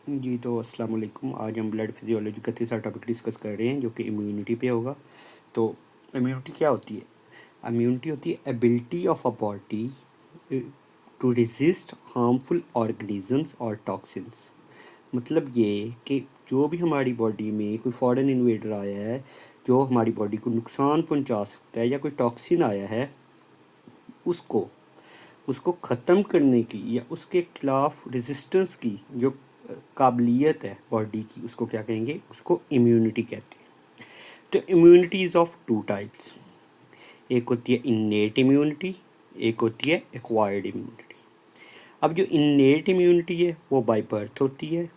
जी तो अस्सलाम वालेकुम। आज हम ब्लड फिजियोलॉजी का तीसरा टॉपिक डिस्कस कर रहे हैं जो कि इम्यूनिटी पे होगा। तो इम्यूनिटी क्या होती है? इम्यूनिटी होती है ability of a body to resist harmful organisms और टॉक्सिन्स। मतलब ये कि जो भी हमारी बॉडी में कोई फॉरेन इन्वेडर आया है जो हमारी बॉडी को नुकसान पहुंचा सकता है या कोई टॉक्सिन आया है, उसको उसको ख़त्म करने की या उसके खिलाफ रेजिस्टेंस की जो काबिलियत है बॉडी की, उसको क्या कहेंगे? उसको इम्यूनिटी कहते हैं। तो immunity is of two types. एक होती है इन्नेट इम्यूनिटी, एक होती है एक्वायर्ड इम्यूनिटी। अब जो इन्नेट इम्यूनिटी है वो बाय बर्थ होती है,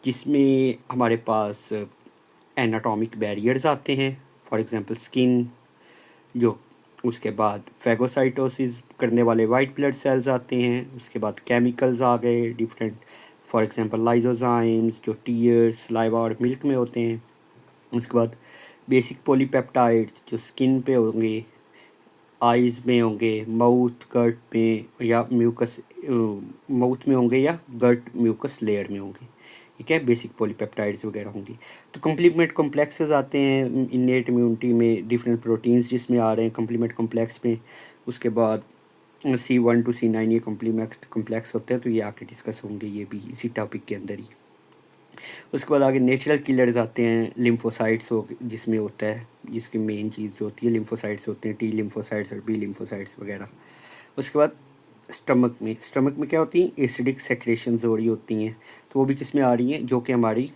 जिसमें हमारे पास एनाटॉमिक बैरियर्स आते हैं, फॉर एग्जांपल स्किन। जो उसके बाद फैगोसाइटोसिस करने वाले वाइट ब्लड सेल्स आते हैं। उसके बाद केमिकल्स आ गए डिफरेंट, फॉर एग्जांपल लाइजोजाइम्स जो टीयर्स, सलाइवा और मिल्क में होते हैं। उसके बाद बेसिक पॉलीपेप्टाइड्स जो स्किन पे होंगे, आइज़ में होंगे, माउथ गट में या म्यूकस माउथ में होंगे या गट म्यूकस लेयर में होंगे। ठीक है, बेसिक पॉलीपेप्टाइड्स वगैरह होंगी। तो कम्प्लीमेंट कॉम्प्लेक्सेस आते हैं इन्नेट इम्यूनिटी में, डिफरेंट प्रोटीन्स जिसमें आ रहे हैं कम्प्लीमेंट कॉम्प्लेक्स में। उसके बाद C1 to C9 ये कम्प्लीमेंट कॉम्प्लेक्स होते हैं, तो ये आके डिस्कस होंगे ये भी इसी टॉपिक के अंदर ही। उसके बाद आगे नेचुरल किलर्स आते हैं, लिम्फोसाइट्स हो जिसमें होता है, जिसकी मेन चीज़ जो होती है लिम्फोसाइट्स होते हैं, T लिम्फोसाइट्स और B लिम्फोसाइट्स वगैरह। उसके बाद स्टमक में क्या होती हैं? एसिडिक सेक्रेशंस हो रही होती हैं। तो वो भी किस में आ रही हैं? जो कि हमारी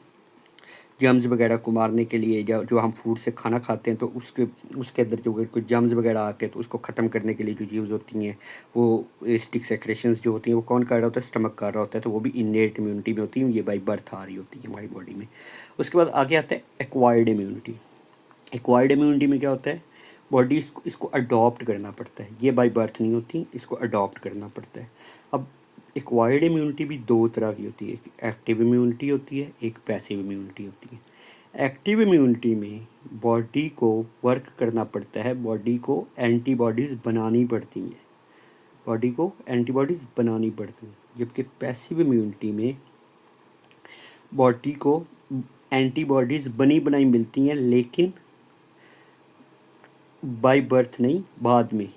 जर्म्स वगैरह को मारने के लिए, जो हम फूड से खाना खाते हैं तो उसके उसके अंदर जो कोई जर्म्स वगैरह आते हैं तो उसको ख़त्म करने के लिए जो यूज़ होती हैं, वो एसिडिक सेक्रेशंस जो होती हैं वो कौन कर रहा होता है? स्टमक कर रहा होता है। तो वो भी इन्नेट इम्यूनिटी में होती है, ये बाई बर्थ आ रही होती है हमारी बॉडी में। उसके बाद आगे आता है एक्वायर्ड इम्यूनिटी। एक्वायर्ड इम्यूनिटी में क्या होता है? बॉडी इसको अडॉप्ट करना पड़ता है, ये बाई बर्थ नहीं होती, इसको अडॉप्ट करना पड़ता है। अब एक्वायर्ड इम्यूनिटी भी दो तरह की होती है, एक एक्टिव इम्यूनिटी होती है, एक पैसिव इम्यूनिटी होती है। एक्टिव इम्यूनिटी में बॉडी को वर्क करना पड़ता है, बॉडी को एंटीबॉडीज़ बनानी पड़ती हैं, बॉडी को एंटीबॉडीज़ बनानी पड़ती हैं। जबकि पैसिव इम्यूनिटी में बॉडी को एंटीबॉडीज़ बनी बनाई मिलती हैं, लेकिन बाय बर्थ नहीं, बाद में।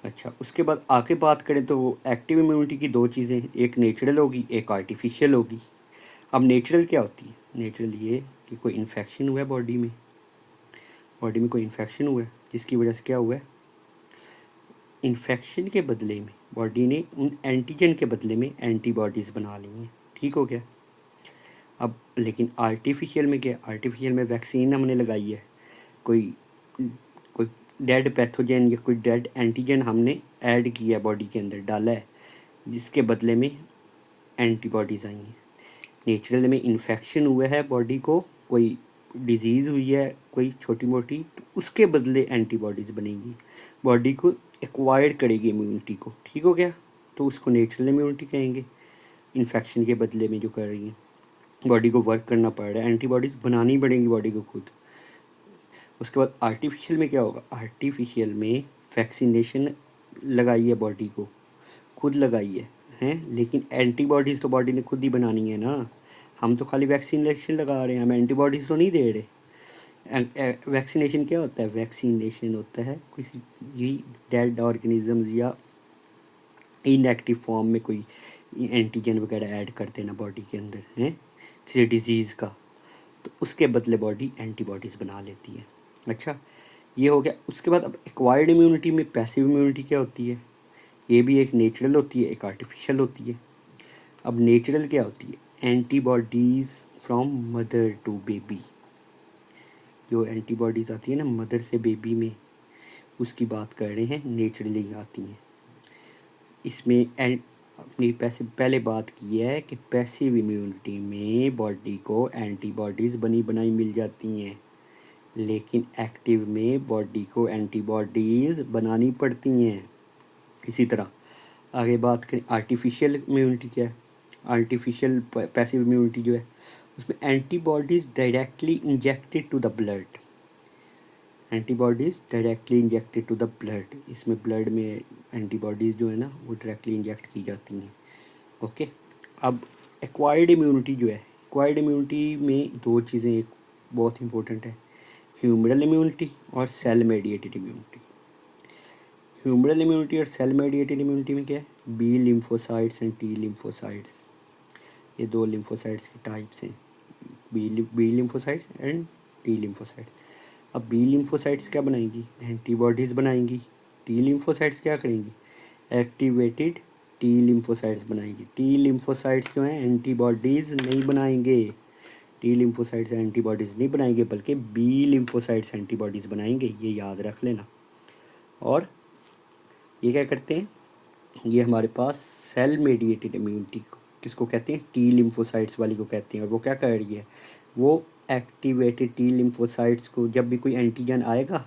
अच्छा, उसके बाद आके बात करें तो वो एक्टिव इम्यूनिटी की दो चीज़ें, एक नेचुरल होगी, एक आर्टिफिशियल होगी। अब नेचुरल क्या होती है? नेचुरल ये कि कोई इन्फेक्शन हुआ है बॉडी में कोई इन्फेक्शन हुआ है, जिसकी वजह से क्या हुआ है? इन्फेक्शन के बदले में बॉडी ने उन एंटीजन के बदले में एंटीबॉडीज़ बना ली हैं। ठीक हो गया। अब लेकिन आर्टिफिशियल में क्या? आर्टिफिशियल में वैक्सीन हमने लगाई है, कोई कोई डेड पैथोजन या कोई डेड एंटीजन हमने ऐड किया बॉडी के अंदर, डाला है, जिसके बदले में एंटीबॉडीज़ आई हैं। नेचुरल में इन्फेक्शन हुआ है बॉडी को, कोई डिजीज़ हुई है कोई छोटी मोटी, तो उसके बदले एंटीबॉडीज़ बनेंगी, बॉडी को एक्वायर्ड करेगी इम्यूनिटी को। ठीक हो गया। तो उसको नेचुरल इम्यूनिटी कहेंगे, इन्फेक्शन के बदले में जो कर रही है, बॉडी को वर्क करना पड़ रहा है, एंटीबॉडीज़ बनानी पड़ेंगी बॉडी को खुद। उसके बाद आर्टिफिशियल में क्या होगा? आर्टिफिशियल में वैक्सीनेशन लगाई है बॉडी को, खुद लगाई है, लेकिन एंटीबॉडीज़ तो बॉडी ने खुद ही बनानी है ना। हम तो खाली वैक्सीनेशन लगा रहे हैं, हम एंटीबॉडीज़ तो नहीं दे रहे। वैक्सीनेशन क्या होता है? वैक्सीनेशन होता है किसी भी डेड ऑर्गेनिजम्स या इनएक्टिव फॉर्म में कोई एंटीजन वगैरह ऐड कर देना बॉडी के अंदर है किसी डिजीज़ का, तो उसके बदले बॉडी एंटीबॉडीज़ बना लेती है। अच्छा, ये हो गया। उसके बाद अब एक्वायर्ड इम्यूनिटी में पैसिव इम्यूनिटी क्या होती है? ये भी एक नेचुरल होती है, एक आर्टिफिशियल होती है। अब नेचुरल क्या होती है? Antibodies from mother to baby. जो एंटीबॉडीज़ आती है ना मदर से बेबी में, उसकी बात कर रहे हैं, नेचुरली आती हैं। इसमें अपनी पहले बात की है कि पैसिव इम्यूनिटी में बॉडी को एंटीबॉडीज़ बनी बनाई मिल जाती हैं, लेकिन एक्टिव में बॉडी को एंटीबॉडीज़ बनानी पड़ती हैं। इसी तरह आगे बात करें आर्टिफिशियल इम्यूनिटी क्या है? आर्टिफिशियल पैसिव इम्यूनिटी जो है, उसमें antibodies directly injected to the blood, antibodies directly injected to the blood. इसमें ब्लड में एंटीबॉडीज़ जो है ना वो डायरेक्टली इंजेक्ट की जाती हैं। ओके। अब एक्वायर्ड इम्यूनिटी जो है, एक्वायर्ड इम्यूनिटी में दो चीज़ें एक बहुत इंपॉर्टेंट है, ह्यूमरल इम्यूनिटी और cell mediated immunity. Humoral immunity और सेल मेडिएटेड इम्यूनिटी में क्या है, B lymphocytes and T lymphocytes, ये दो लिम्फोसाइट्स की टाइप्स हैं, B lymphocytes and T lymphocytes. अब बी लिम्फोसाइट्स क्या बनाएंगी, एंटीबॉडीज़ बनाएंगी। टी लिम्फोसाइट्स क्या करेंगी, एक्टिवेटेड टी लिम्फोसाइट्स बनाएंगी। टी लिम्फोसाइट्स जो हैं एंटीबॉडीज़ नहीं बनाएंगे, टी लिम्फोसाइट्स एंटीबॉडीज़ नहीं बनाएंगे, बल्कि बी लिम्फोसाइट्स एंटीबॉडीज़ बनाएंगे, ये याद रख लेना। और ये क्या करते हैं, ये हमारे पास सेल मेडिएटेड इम्यूनिटी किसको कहते हैं, टी लिम्फोसाइट्स वाली को कहते हैं। और वो क्या कर रही है, वो एक्टिवेटेड टी लिम्फोसाइट्स को, जब भी कोई एंटीजन आएगा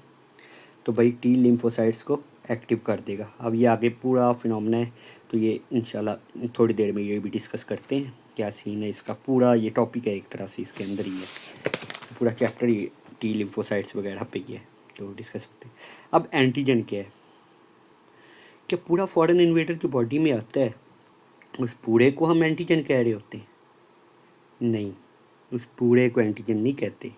तो भाई टी लिम्फोसाइट्स को एक्टिव कर देगा। अब ये आगे पूरा फिनोमेना है, तो ये इंशाल्लाह थोड़ी देर में ये भी डिस्कस करते हैं क्या सीन है इसका। पूरा ये टॉपिक है एक तरह से, इसके अंदर ही है पूरा चैप्टर, ये टी लिम्फोसाइट्स वगैरह पे ही है, तो डिस्कस करते हैं। अब एंटीजन क्या है, क्या पूरा फॉरेन इन्वेडर जो बॉडी में आता है उस पूरे को हम एंटीजन कह रहे होते हैं, नहीं, उस पूरे को एंटीजन नहीं कहते।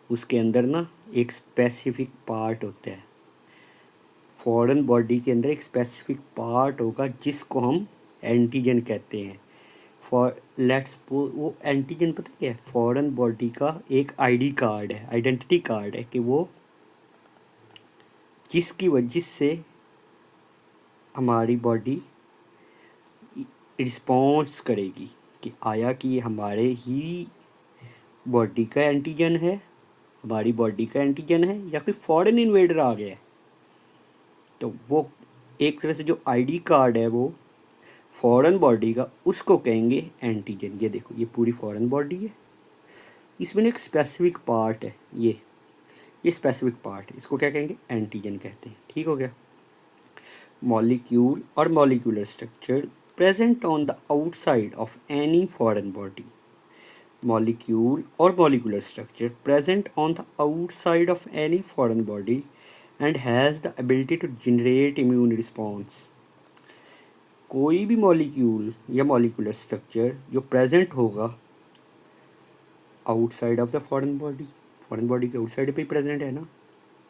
उसके अंदर ना एक स्पेसिफिक पार्ट होता है, फॉरेन बॉडी के अंदर एक स्पेसिफिक पार्ट होगा जिसको हम एंटीजन कहते हैं। फॉर लेट्स वो एंटीजन पता क्या है, फॉरेन बॉडी का एक आईडी कार्ड है, आइडेंटिटी कार्ड है, कि वो जिसकी वजह से हमारी बॉडी रिस्पॉन्स करेगी कि आया कि ये हमारे ही बॉडी का एंटीजन है, हमारी बॉडी का एंटीजन है, या कोई फॉरेन इन्वेडर आ गया है। तो वो एक तरह से जो आईडी कार्ड है वो फॉरेन बॉडी का, उसको कहेंगे एंटीजन। ये देखो, ये पूरी फॉरेन बॉडी है, इसमें एक स्पेसिफिक पार्ट है, ये स्पेसिफिक पार्ट है, इसको क्या कहेंगे, एंटीजन कहते हैं। ठीक हो गया। मॉलिक्यूल और molecular structure present on the outside of any foreign body, molecule or molecular structure present on the outside of any foreign body and has the ability to generate immune response। कोई भी molecule या molecular structure जो present होगा outside of the foreign body के outside पे ही present है ना,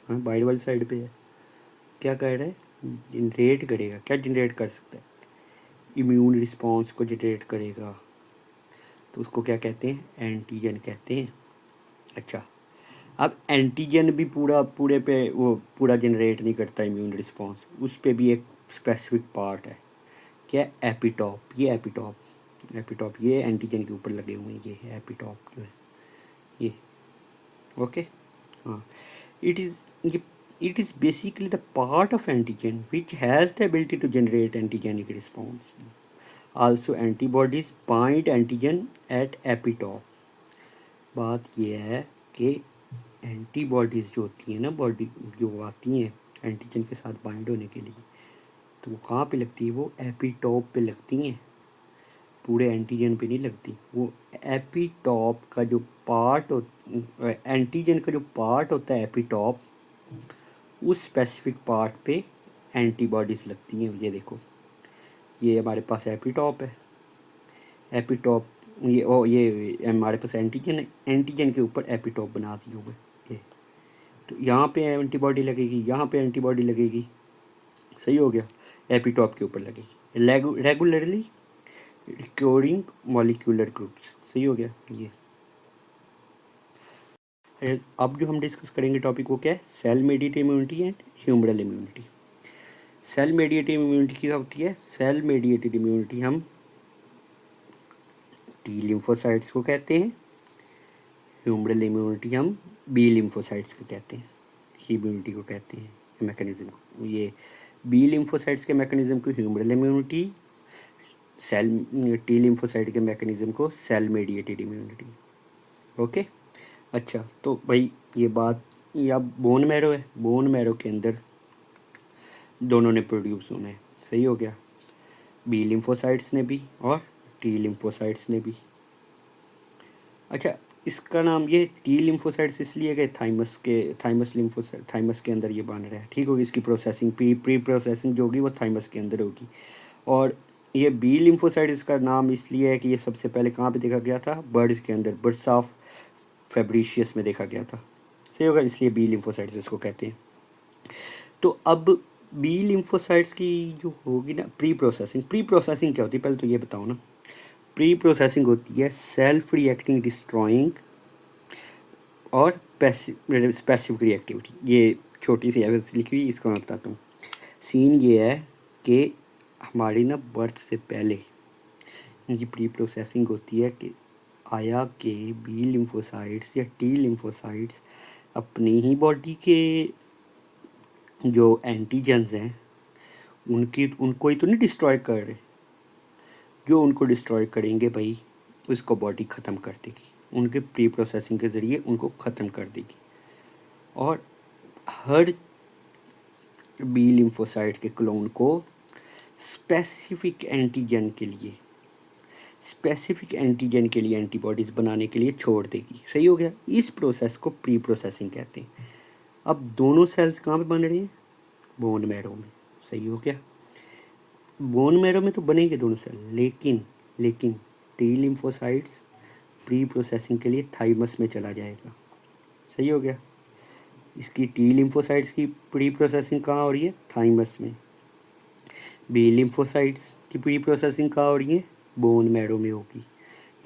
हाँ बाहर वाली साइड पे है, क्या कह रहा है, जनरेट करेगा। क्या जनरेट कर सकता है, इम्यून रिस्पॉन्स को जनरेट करेगा, तो उसको क्या कहते हैं, एंटीजन कहते हैं। अच्छा, अब एंटीजन भी पूरे पे वो पूरा जनरेट नहीं करता इम्यून रिस्पॉन्स, उस पे भी एक स्पेसिफिक पार्ट है, क्या, एपिटॉप। ये एपिटॉप ये एंटीजन के ऊपर लगे हुए हैं, ये एपिटॉप जो है ये, ओके। हाँ, it is basically the part of antigen which has the ability to generate antigenic response. Also antibodies bind antigen at epitope. बात यह है कि एंटीबॉडीज़ जो होती हैं ना, बॉडी जो आती हैं एंटीजन के साथ बाइंड होने के लिए, तो वो कहाँ पे लगती है, वो एपिटॉप पे लगती हैं, पूरे एंटीजन पे नहीं लगती। वो एपिटॉप का जो पार्ट एंटीजन का जो पार्ट होता है एपिटॉप, उस स्पेसिफिक पार्ट पे एंटीबॉडीज़ लगती हैं। ये देखो, ये हमारे पास एपिटॉप है, एपिटॉप ये हमारे पास एंटीजन है, एंटीजन के ऊपर एपिटॉप बना दिए हुए ये, तो यहाँ पे एंटीबॉडी लगेगी, यहाँ पे एंटीबॉडी लगेगी, सही हो गया, एपिटॉप के ऊपर लगेगी, रेगुलरली रिकॉर्डिंग मॉलिक्यूलर ग्रुप्स, सही हो गया। ये अब जो हम डिस्कस करेंगे टॉपिक वो क्या है, cell mediated immunity and humoral immunity. Cell mediated immunity क्या होती है, सेल मेडिएटेड इम्यूनिटी हम टी लिम्फोसाइट्स को कहते हैं, ह्यूमरल इम्यूनिटी हम बी लिम्फोसाइट्स को कहते हैं, इम्यूनिटी को कहते हैं मैकेनिज्म को। ये बी लिम्फोसाइट्स के मैकेनिज्म को humoral immunity, cell T lymphocyte के मैकेनिज्म को सेल मेडिएटेड इम्यूनिटी, ओके। अच्छा, तो भाई ये बात, ये अब बोन मैरो है, बोन मैरो के अंदर दोनों ने प्रोड्यूस होना है, सही हो गया, बी लिम्फोसाइट्स ने भी और टी लिम्फोसाइट्स ने भी। अच्छा, इसका नाम ये टी लिम्फोसाइट्स इसलिए कि थाइमस के अंदर ये बन रहा है, ठीक होगी। इसकी प्रोसेसिंग प्री प्रोसेसिंग जो होगी वो थाइमस के अंदर होगी, और ये बी लिम्फोसाइट इसका नाम इसलिए है कि ये सबसे पहले कहाँ पे देखा गया था, बर्ड्स के अंदर, बर्ड्स ऑफ फेब्रिशियस में देखा गया था, सही होगा, इसलिए बी लिम्फोसाइट्स इसको कहते हैं। तो अब बी लिम्फोसाइट्स की जो होगी ना प्री प्रोसेसिंग क्या होती है, पहले तो ये बताओ ना। प्री प्रोसेसिंग होती है सेल्फ रिएक्टिंग डिस्ट्रॉइंग और स्पेसिफिक रिएक्टिविटी। ये छोटी सी है लिखी हुई, इसको मैं बताता हूँ। सीन ये है कि हमारी ना बर्थ से पहले इनकी प्री प्रोसेसिंग होती है कि आया के बी लिम्फोसाइट्स या टी लिम्फोसाइट्स अपनी ही बॉडी के जो एंटीजेंस हैं उनको ही तो नहीं डिस्ट्रॉय कर रहे, जो उनको डिस्ट्रॉय करेंगे भाई उसको बॉडी ख़त्म कर देगी, उनके प्री प्रोसेसिंग के ज़रिए उनको ख़त्म कर देगी। और हर बी लिम्फोसाइट के क्लोन को स्पेसिफिक एंटीजन के लिए एंटीबॉडीज़ बनाने के लिए छोड़ देगी, सही हो गया। इस प्रोसेस को प्री प्रोसेसिंग कहते हैं। अब दोनों सेल्स कहाँ पे बन रहे हैं, बोन मैरो में, सही हो गया। बोन मैरो में तो बनेंगे दोनों सेल, लेकिन टी लिम्फोसाइट्स प्री प्रोसेसिंग के लिए थाइमस में चला जाएगा, सही हो गया। इसकी टी लिम्फोसाइट्स की प्री प्रोसेसिंग कहाँ हो रही है, थाइमस में। बी लिम्फोसाइट्स की प्री प्रोसेसिंग कहाँ हो रही है, बोन मैरो में होगी।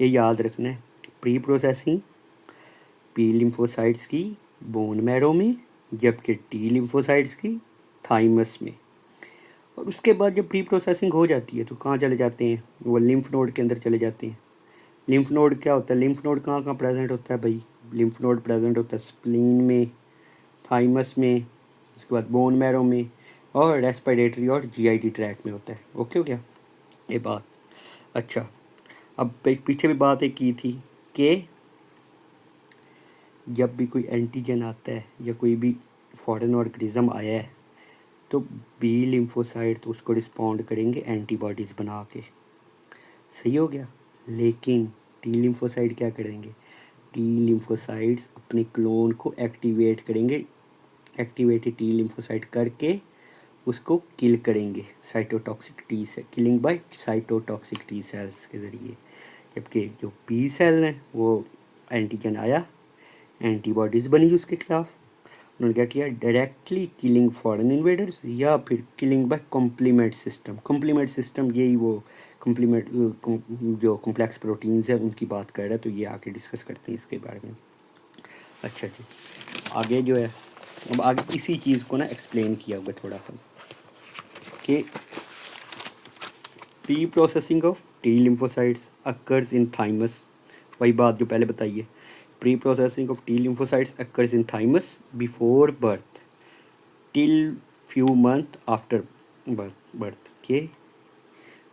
ये याद रखना है, प्री प्रोसेसिंग बी लिम्फोसाइट्स की बोन मैरो में, जबकि टी लिम्फोसाइट्स की थाइमस में। और उसके बाद जब प्री प्रोसेसिंग हो जाती है तो कहाँ चले जाते हैं, वो लिम्फ नोड के अंदर चले जाते हैं। लिम्फ नोड क्या होता है, लिम्फ नोड कहाँ कहाँ प्रेजेंट होता है भाई, लिम्फ नोड प्रेजेंट होता है स्प्लीन में, थाइमस में, उसके बाद बोन मैरो में, और रेस्पिरेटरी और जीआईटी ट्रैक में होता है। ओके हो गया ये बात। अच्छा, अब पीछे भी बात एक की थी कि जब भी कोई एंटीजन आता है या कोई भी फॉरेन ऑर्गेनिज्म आया है तो बी लिम्फोसाइट तो उसको रिस्पॉन्ड करेंगे एंटीबॉडीज़ बना के, सही हो गया। लेकिन टी लिम्फोसाइट क्या करेंगे, टी लिम्फोसाइट्स अपने क्लोन को एक्टिवेट करेंगे, एक्टिवेटेड टी लिम्फोसाइट करके उसको किल करेंगे साइटोटॉक्सिक टी से, killing by cytotoxic T cells के ज़रिए। जबकि जो बी सेल है वो एंटीजन आया, एंटीबॉडीज़ बनी उसके खिलाफ, उन्होंने क्या किया, डायरेक्टली किलिंग फॉरेन इन्वेडर्स या फिर किलिंग बाय कॉम्प्लीमेंट सिस्टम यही वो कॉम्प्लीमेंट जो कॉम्प्लेक्स प्रोटीन्स है उनकी बात कर रहा है, तो ये आके डिस्कस करते हैं इसके बारे में। अच्छा जी, आगे जो है अब आगे इसी चीज़ को ना एक्सप्लेन किया हुआ थोड़ा सा कि pre processing of T lymphocytes occurs in thymus, वही बात जो पहले बताइए, pre processing of T lymphocytes occurs in thymus before birth till few month after birth के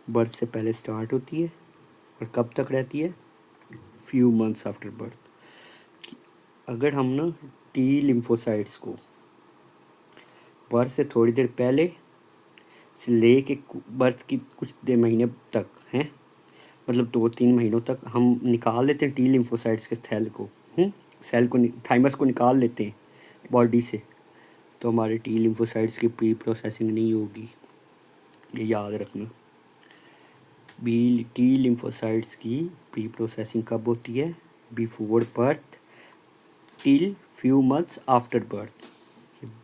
बर्थ से पहले स्टार्ट होती है और कब तक रहती है, फ्यू मंथ्स आफ्टर बर्थ। अगर हम ना टी लिम्फोसाइट्स को बर्थ से थोड़ी देर पहले से ले के बर्थ की कुछ महीने तक हैं, मतलब 2-3 महीनों तक हम निकाल लेते हैं टी लिम्फोसाइट्स के सेल को थाइमस को निकाल लेते हैं बॉडी से, तो हमारे टी लिम्फोसाइट्स की प्री प्रोसेसिंग नहीं होगी, ये याद रखना। बी टी लिम्फोसाइट्स की प्री प्रोसेसिंग कब होती है, before birth till few months after birth,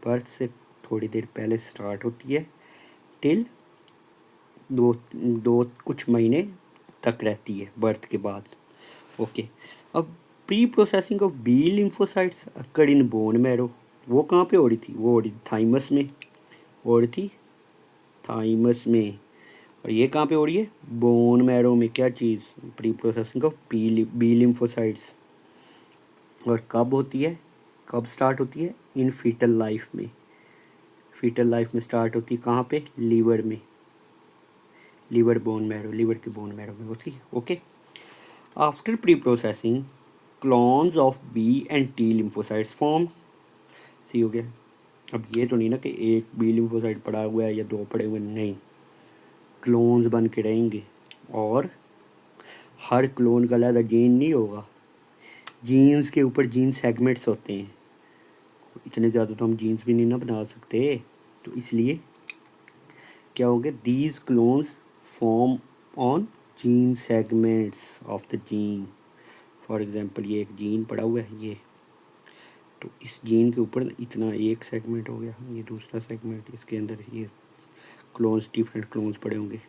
birth से थोड़ी देर पहले स्टार्ट होती है टिल दो कुछ महीने तक रहती है बर्थ के बाद। ओके, अब pre processing of B lymphocytes occur in bone marrow, वो कहाँ पे हो रही थी, वो हो रही थी थाइमस में, हो रही थी थाइमस में। और ये कहाँ पे हो रही है, बोन मैरो में। क्या चीज़, pre processing of B lymphocytes. और कब होती है, कब स्टार्ट होती है, इन फीटल लाइफ में, फीटल लाइफ में स्टार्ट होती है कहाँ पे, लीवर में, लीवर बोन मैरो, लीवर के बोन मैरो में होती है। Okay, after pre processing clones of B and T lymphocytes form, सही हो गया। अब ये तो नहीं ना कि एक बी लिम्फोसाइट पड़ा हुआ है या 2 पड़े हुए, नहीं, क्लोन्स बन के रहेंगे। और हर क्लोन का अलग जीन नहीं होगा, जीन्स के ऊपर जीन सेगमेंट्स होते हैं, इतने ज़्यादा तो हम जीन्स भी नहीं ना बना सकते, तो इसलिए क्या होंगे, these clones form on gene segments of the gene. For example ये एक जीन पड़ा हुआ है ये, तो इस जीन के ऊपर इतना एक सेगमेंट हो गया, ये दूसरा सेगमेंट, इसके अंदर ये क्लोन्स, डिफरेंट क्लोन्स पड़े होंगे,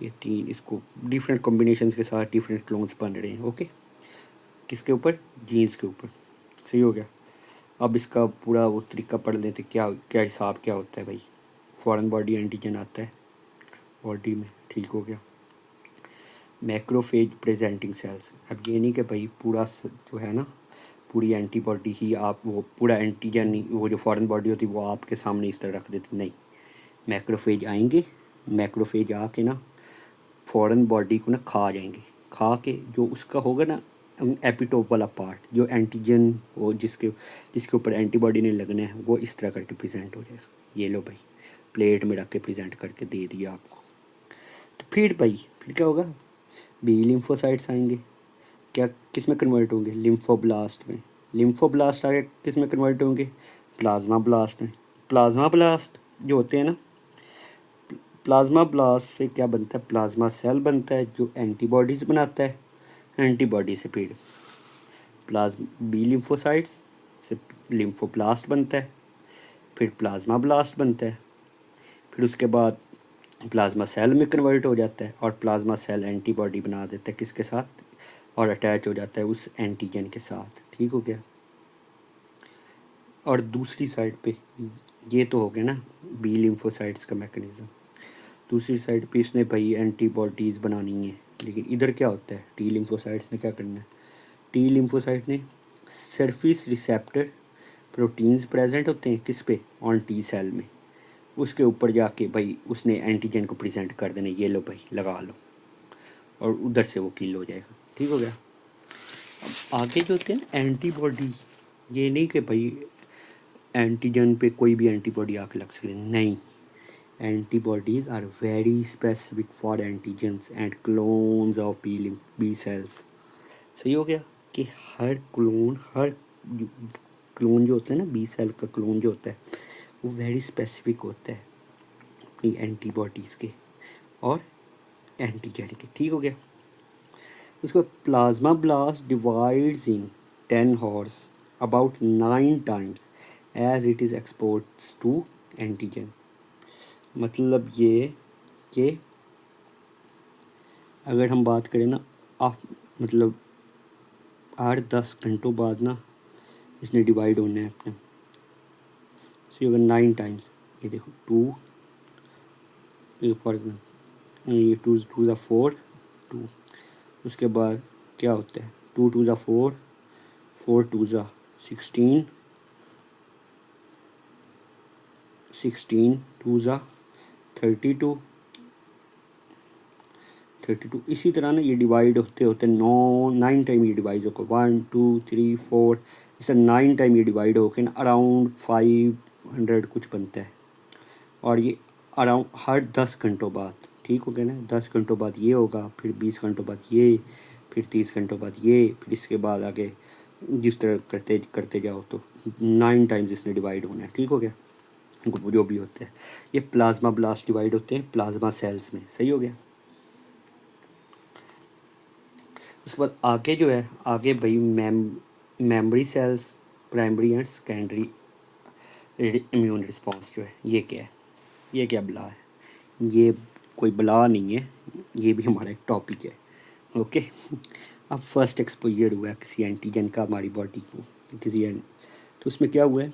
ये तीन, इसको डिफरेंट कॉम्बिनेशंस के साथ डिफरेंट क्लोन्स बन रहे हैं। ओके, किसके ऊपर? जीन्स के ऊपर। सही हो गया। अब इसका पूरा वो तरीका पढ़ लेते, क्या क्या हिसाब क्या होता है भाई। फॉरेन बॉडी एंटीजन आता है बॉडी में, ठीक हो गया। मैक्रोफेज प्रेजेंटिंग सेल्स, अब ये नहीं कि भाई पूरा जो है ना पूरी एंटीबॉडी ही आप, वो पूरा एंटीजन वो जो फॉरेन बॉडी होती है वो आपके सामने इस तरह रख देती, नहीं। मैक्रोफेज आएंगे, मैक्रोफेज आके ना फॉरेन बॉडी को ना खा जाएंगे, खा के जो उसका होगा ना एपिटोप वाला पार्ट, जो एंटीजन वो जिसके जिसके ऊपर एंटीबॉडी ने लगना है, वो इस तरह करके प्रेजेंट हो जाएगा। ये लो भाई, प्लेट में रख के प्रेजेंट करके दे दिया आपको। तो फिर भाई फिर क्या होगा? बी लिम्फोसाइट्स आएंगे, क्या किस में कन्वर्ट होंगे? लिम्फोब्लास्ट में। लिम्फोब्लास्ट आगे किस में कन्वर्ट होंगे? प्लाज्मा ब्लास्ट में। प्लाज्मा ब्लास्ट जो होते हैं ना, प्लाज्मा ब्लास्ट से क्या बनता है? प्लाज्मा सेल बनता है जो एंटीबॉडीज़ बनाता है। एंटीबॉडी से फिर बी लिम्फोसाइट्स से लिम्फोब्लास्ट बनता है, फिर प्लाज्मा ब्लास्ट बनता है, फिर उसके बाद प्लाज्मा सेल में कन्वर्ट हो जाता है, और प्लाज्मा सेल एंटीबॉडी बना देता है किसके साथ? और अटैच हो जाता है उस एंटीजन के साथ। ठीक हो गया। और दूसरी साइड पे ये तो हो गया ना बी लिम्फोसाइट्स का मैकेनिज़्म। दूसरी साइड पे इसने भाई एंटीबॉडीज़ बनानी है, लेकिन इधर क्या होता है? टी लिम्फोसाइट्स ने क्या करना है? टी लिम्फोसाइट ने सरफेस रिसेप्टर प्रोटीन्स प्रेजेंट होते हैं किस पे? ऑन टी सेल में। उसके ऊपर जाके भाई उसने एंटीजन को प्रेजेंट कर देना, ये लो भाई लगा लो, और उधर से वो किल हो जाएगा। ठीक हो गया। अब आगे जो होते हैं ना एंटीबॉडी, ये नहीं कि भाई एंटीजन पे कोई भी एंटीबॉडी आके लग सके, नहीं। Antibodies are very specific for antigens and clones of B cells. सही हो गया कि हर क्लोन जो होता है ना, बी सेल का क्लोन जो होता है वो वेरी स्पेसिफिक होता है अपनी एंटीबॉडीज़ के और एंटीजन के। ठीक हो गया। उसके बाद plasma blast divides in 10 hours about 9 times as it is exports to antigen. मतलब ये कि अगर हम बात करें ना, आप मतलब 8-10 घंटों बाद ना इसने डिवाइड होना है अपने। सो अगर 9 टाइम्स, ये देखो 2, ये 2 ज़ा 4, 2, उसके बाद क्या होता है? 2 ज़ा 4, 4 ज़ा 16, 16 2 ज़ा 32, 32। इसी तरह ना ये डिवाइड होते होते 9 टाइम ये डिवाइड होकर 1 2 3 4, इसे 9 टाइम ये डिवाइड होकर ना अराउंड 500 कुछ बनता है। और ये अराउंड हर 10 घंटों बाद, ठीक हो गया ना, 10 घंटों बाद ये होगा, फिर 20 घंटों बाद ये, फिर 30 घंटों बाद ये, फिर इसके बाद आगे जिस तरह करते करते जाओ तो 9 टाइम्स इसने डिवाइड होना है। ठीक हो गया। जो भी होते हैं ये प्लाज्मा ब्लास्ट डिवाइड होते हैं प्लाज्मा सेल्स में। सही हो गया। उसके बाद आगे जो है, आगे भाई memory cells, primary and secondary immune response जो है, ये क्या है? ये क्या बला है? ये कोई बला नहीं है, ये भी हमारा एक टॉपिक है। ओके। अब फर्स्ट एक्सपोजर हुआ है किसी एंटीजन का हमारी बॉडी को, तो उसमें क्या हुआ है?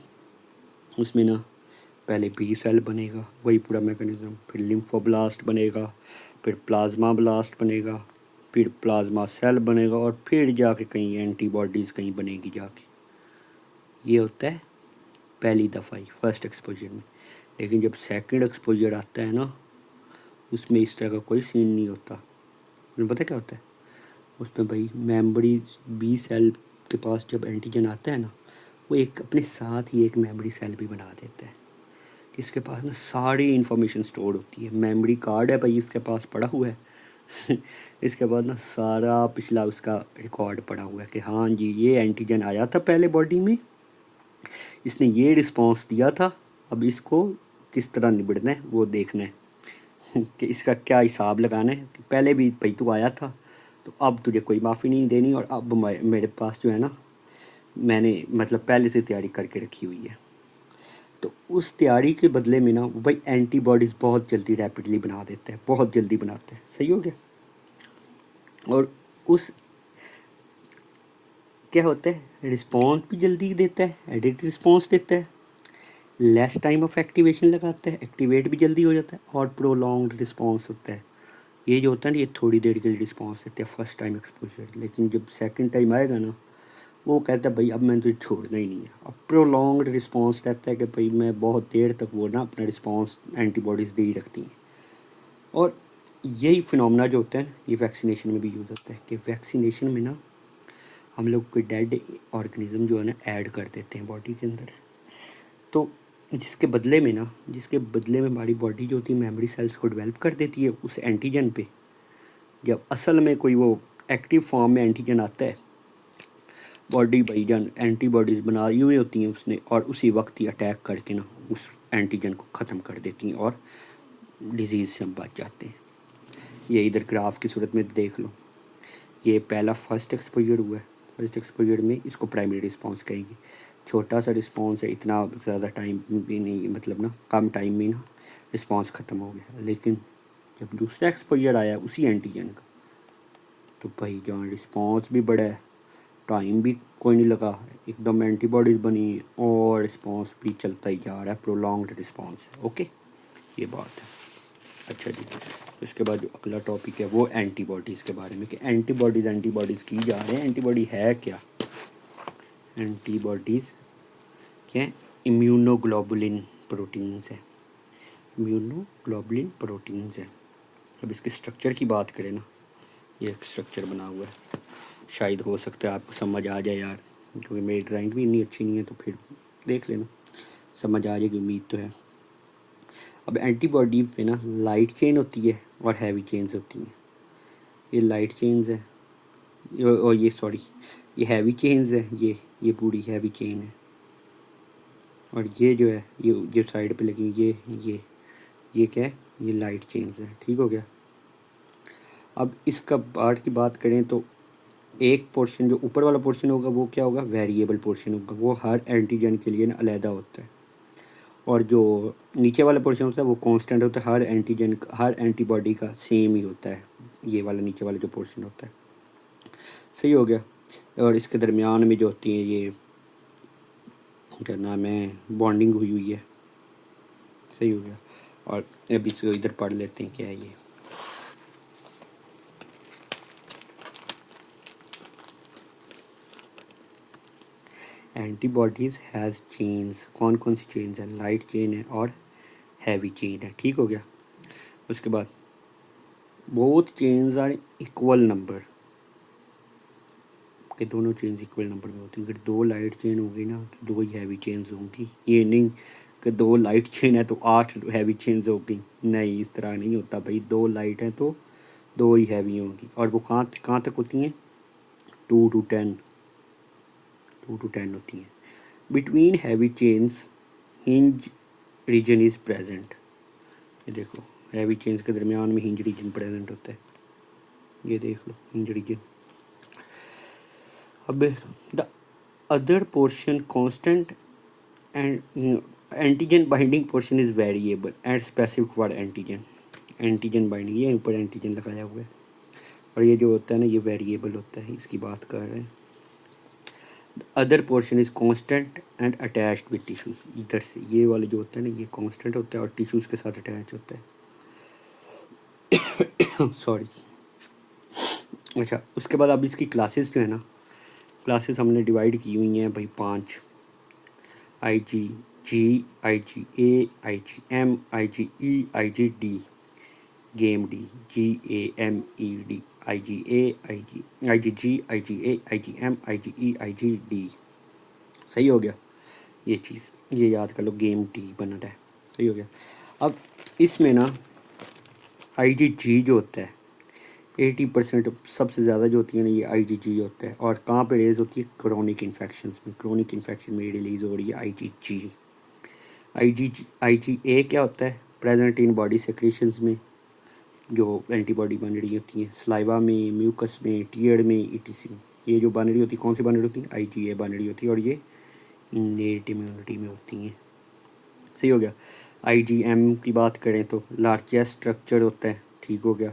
उसमें ना पहले बी सेल बनेगा, वही पूरा मैकेनिज्म, फिर लिम्फोब्लास्ट बनेगा, फिर प्लाज्मा ब्लास्ट बनेगा, फिर प्लाज्मा सेल बनेगा, और फिर जाके कहीं एंटीबॉडीज़ कहीं बनेगी जाके। ये होता है पहली दफ़ा ही फर्स्ट एक्सपोजर में। लेकिन जब सेकंड एक्सपोजर आता है ना, उसमें इस तरह का कोई सीन नहीं होता। तुम्हें पता क्या होता है? उसमें भाई मेमोरी बी सेल के पास जब एंटीजन आता है ना, वो एक अपने साथ ही एक मेमोरी सेल भी बना देता है, जिसके पास ना सारी इन्फॉर्मेशन स्टोर होती है। मेमोरी कार्ड है भाई इसके पास पड़ा हुआ है इसके बाद ना सारा पिछला उसका रिकॉर्ड पड़ा हुआ है कि हाँ जी ये एंटीजन आया था पहले बॉडी में, इसने ये रिस्पॉन्स दिया था, अब इसको किस तरह निबड़ना है वो देखना है। कि इसका क्या हिसाब लगाना है कि पहले भी भाई तू आया था, तो अब तुझे कोई माफ़ी नहीं देनी, और अब मेरे पास जो है ना, मैंने मतलब पहले से तैयारी करके रखी हुई है। तो उस तैयारी के बदले में ना वो भाई एंटीबॉडीज़ बहुत जल्दी रैपिडली बना देता है, बहुत जल्दी बनाता है। सही हो गया। और उस क्या होता है, रिस्पॉन्स भी जल्दी देता है, एडिट रिस्पॉन्स देता है, लेस टाइम ऑफ एक्टिवेशन लगाता है, एक्टिवेट भी जल्दी हो जाता है, और प्रोलॉन्ग्ड रिस्पॉन्स होता है। ये जो होता है ना, ये थोड़ी देर के लिए रिस्पॉन्स देते हैं फर्स्ट टाइम एक्सपोजर, लेकिन जब सेकंड टाइम आएगा ना, वो कहता है भाई अब मैंने तुझे छोड़ना ही नहीं है। अब प्रोलॉन्ग्ड रिस्पॉन्स रहता है कि भाई मैं बहुत देर तक वो ना अपना रिस्पॉन्स एंटीबॉडीज़ दे ही रखती हैं। और यही फिनोमेना जो होता है ना, ये वैक्सीनेशन में भी यूज़ होता है कि वैक्सीनेशन में ना हम लोग कोई डेड ऑर्गेनिज्म जो है ना ऐड कर देते हैं बॉडी के अंदर। तो जिसके बदले में हमारी बॉडी जो होती है मेमोरी सेल्स को डेवलप कर देती है उस एंटीजन पे। जब असल में कोई वो एक्टिव फॉर्म में एंटीजन आता है, बॉडी भाईजान एंटीबॉडीज़ बनाई हुई होती हैं उसने, और उसी वक्त ही अटैक करके ना उस एंटीजन को ख़त्म कर देती हैं और डिजीज़ से हम बच जाते हैं। ये इधर ग्राफ की सूरत में देख लो, ये पहला फर्स्ट एक्सपोजर हुआ है। फर्स्ट एक्सपोजर में इसको प्राइमरी रिस्पॉन्स कहेंगे। छोटा सा रिस्पॉन्स है, इतना ज़्यादा टाइम भी नहीं, मतलब ना कम टाइम में ना रिस्पॉन्स ख़त्म हो गया। लेकिन जब दूसरा एक्सपोजर आया उसी एंटीजन का, तो भाई जान रिस्पॉन्स भी बढ़ा है, टाइम भी कोई नहीं लगा, एकदम एंटीबॉडीज़ बनी और रिस्पॉन्स भी चलता ही जा रहा है, प्रोलॉन्ग्ड रिस्पॉन्स है। ओके, ये बात है। अच्छा जी, इसके बाद जो अगला टॉपिक है वो एंटीबॉडीज़ के बारे में, कि एंटीबॉडीज़ की जा रहे हैं। एंटीबॉडी है क्या? एंटीबॉडीज़ क्या है? इम्यूनोग्लोबुलिन प्रोटीन्स है, इम्यूनोग्लोबुलिन प्रोटीन्स है। अब इसके स्ट्रक्चर की बात करें ना, ये एक स्ट्रक्चर बना हुआ है, शायद हो सकता है आपको समझ आ जाए यार, क्योंकि मेरी ड्राइंग भी इतनी अच्छी नहीं है, तो फिर देख लेना, समझ आ जाएगी, उम्मीद तो है। अब एंटीबॉडी पे ना लाइट चेन होती है और हैवी चेन्स होती हैं। ये लाइट चेन्स है, और ये सॉरी, ये हैवी चेन्स है, ये पूरी हैवी चेन है। और ये जो है, ये जो साइड पे लगी, ये क्या है, ये लाइट चेन्स है। ठीक हो गया। अब इसका पार्ट की बात करें तो एक पोर्शन जो ऊपर वाला पोर्शन होगा वो क्या होगा, वेरिएबल पोर्शन होगा, वो हर एंटीजन के लिए ना अलहदा होता है। और जो नीचे वाला पोर्शन होता है वो कांस्टेंट होता है, हर एंटीबॉडी का सेम ही होता है, ये वाला नीचे वाला जो पोर्शन होता है। सही हो गया। और इसके दरमियान में जो होती है, ये क्या नाम है, बॉन्डिंग हुई हुई है। सही हो गया। और अभी इसको इधर पढ़ लेते हैं क्या है ये। एंटीबॉडीज़ हैज़ चेन्स, कौन कौन सी चेन्स है, लाइट चेन है और हैवी चेन है। ठीक हो गया। उसके बाद both chains are equal number, के दोनों चेन्स इक्वल नंबर में होती हैं। अगर दो लाइट चेन होगी ना तो दो ही हैवी चेन्स होंगी। ये नहीं कि दो लाइट चेन है तो 8 हैवी चेन्स होगी, नहीं, इस तरह नहीं होता भाई। दो लाइट हैं तो दो ही हैवी होंगी। और वो कहाँ तक होती हैं, 2 to 10 होती हैं। Between heavy chains hinge region is present. ये देखो, हैवी चेन्स के दरमियान में हिंज रीजन प्रेजेंट होता है, ये देख लो हिंज रीजन। अब the other portion constant and antigen binding portion is variable and specific for antigen. Antigen binding, ये ऊपर एंटीजन लगाया हुआ है, और ये जो होता है ना ये वेरिएबल होता है, इसकी बात कर रहे हैं। Other portion is constant and attached with tissues. इधर से ये वाले जो होता है ना, ये कांस्टेंट होता है और टिश्यूज़ के साथ अटैच होता है। सॉरी। अच्छा, उसके बाद अब इसकी क्लासेस जो है ना, क्लासेस हमने डिवाइड की हुई हैं भाई 5, IgG, IgA, IgM, IgE, IgD, GameD, GAMED, IgA, IgG, IgA, IgM, IgE, IgD। सही हो गया। ये चीज़ ये याद कर लो, गेम डी बन रहा है। सही हो गया। अब इसमें ना IgG जो होता है 80% सबसे ज़्यादा जो होती है ना, ये IgG होता है। और कहाँ पे रिलीज़ होती है, क्रोनिक इन्फेक्शंस में, क्रोनिक इन्फेक्शन में रिलीज़ हो रही है IgG। IgA क्या होता है, प्रेजेंट इन बॉडी सेक्रेशंस में, जो एंटीबॉडी बन रही होती हैं सलाइवा में, म्यूकस में, टीयर में, ईटीसी। ये जो बन रही होती है कौन सी बन रही होती है? आईजीए बन रही होती है, और ये इनेट इम्यूनिटी में होती हैं। सही हो गया। आईजीएम की बात करें तो लार्जेस्ट स्ट्रक्चर होता है, ठीक हो गया।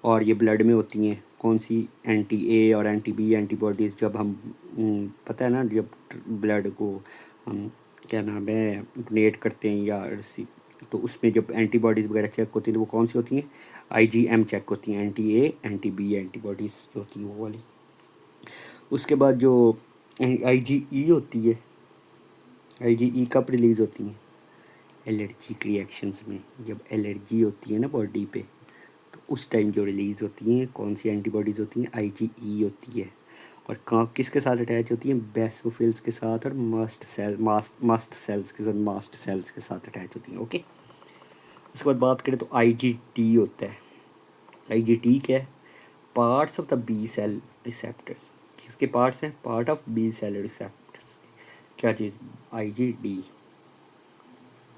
और ये ब्लड में होती हैं कौन सी? एंटी ए और एंटी बी एंटीबॉडीज़। जब हम पता है ना, जब ब्लड को हम क्या नाम है डोनेट करते हैं या तो उसमें जब एंटीबॉडीज़ वगैरह चेक होती हैं तो वो कौन सी होती हैं? आईजीएम चेक होती हैं, anti A anti B antibodies जो होती हैं वो वाली। उसके बाद जो आईजीई होती है, आईजीई कब रिलीज़ होती हैं? एलर्जिक रिएक्शंस में। जब एलर्जी होती है ना बॉडी पे, तो उस टाइम जो रिलीज़ होती हैं कौन सी एंटीबॉडीज़ होती हैं? आईजीई होती है। और कहाँ किसके साथ अटैच होती हैं? बेसोफिल्स के साथ और मास्ट सेल्स के साथ अटैच होती हैं। ओके। उसके बाद बात करें तो आईजीटी होता है। आईजीटी क्या है? Parts of the B cell receptors. किसके पार्ट्स हैं? Part of B cell receptors. क्या चीज़? आईजीडी।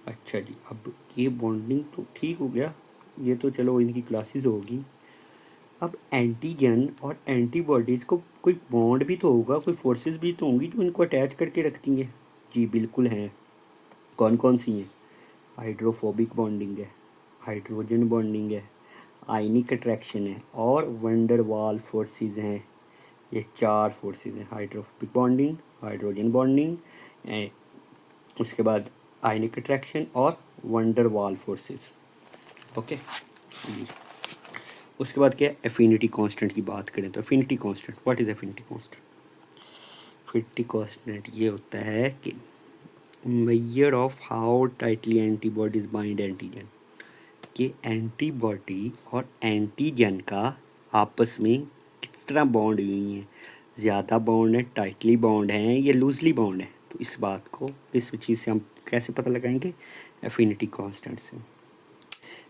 अच्छा जी, अब ये बॉन्डिंग तो ठीक हो गया, ये तो चलो इनकी क्लासेस होगी। अब एंटीजन और एंटीबॉडीज़ को कोई बॉन्ड भी तो होगा, कोई फोर्सेस भी तो होंगी जो इनको अटैच करके रखती हैं। जी बिल्कुल हैं। कौन कौन सी हैं? हाइड्रोफोबिक बॉन्डिंग है, हाइड्रोजन बॉन्डिंग है, आयनिक अट्रैक्शन है, और वंडर वाल फोर्सेस हैं। ये 4 फोर्सेस हैं: हाइड्रोफोबिक बॉन्डिंग, हाइड्रोजन बॉन्डिंग, उसके बाद आयनिक अट्रैक्शन और वंडर वाल फोर्सेस। ओके जी। उसके बाद क्या है? एफिनिटी कांस्टेंट की बात करें तो affinity constant, what is affinity constant? Affinity constant ये होता है कि measure of how tightly antibodies bind antigen, कि एंटीबॉडी और एंटीजन का आपस में किस तरह बॉन्ड हुई हैं। ज़्यादा बॉन्ड है, टाइटली बॉन्ड है, या लूजली बॉन्ड है? तो इस बात को, इस चीज़ से हम कैसे पता लगाएंगे? एफिनिटी कांस्टेंट से।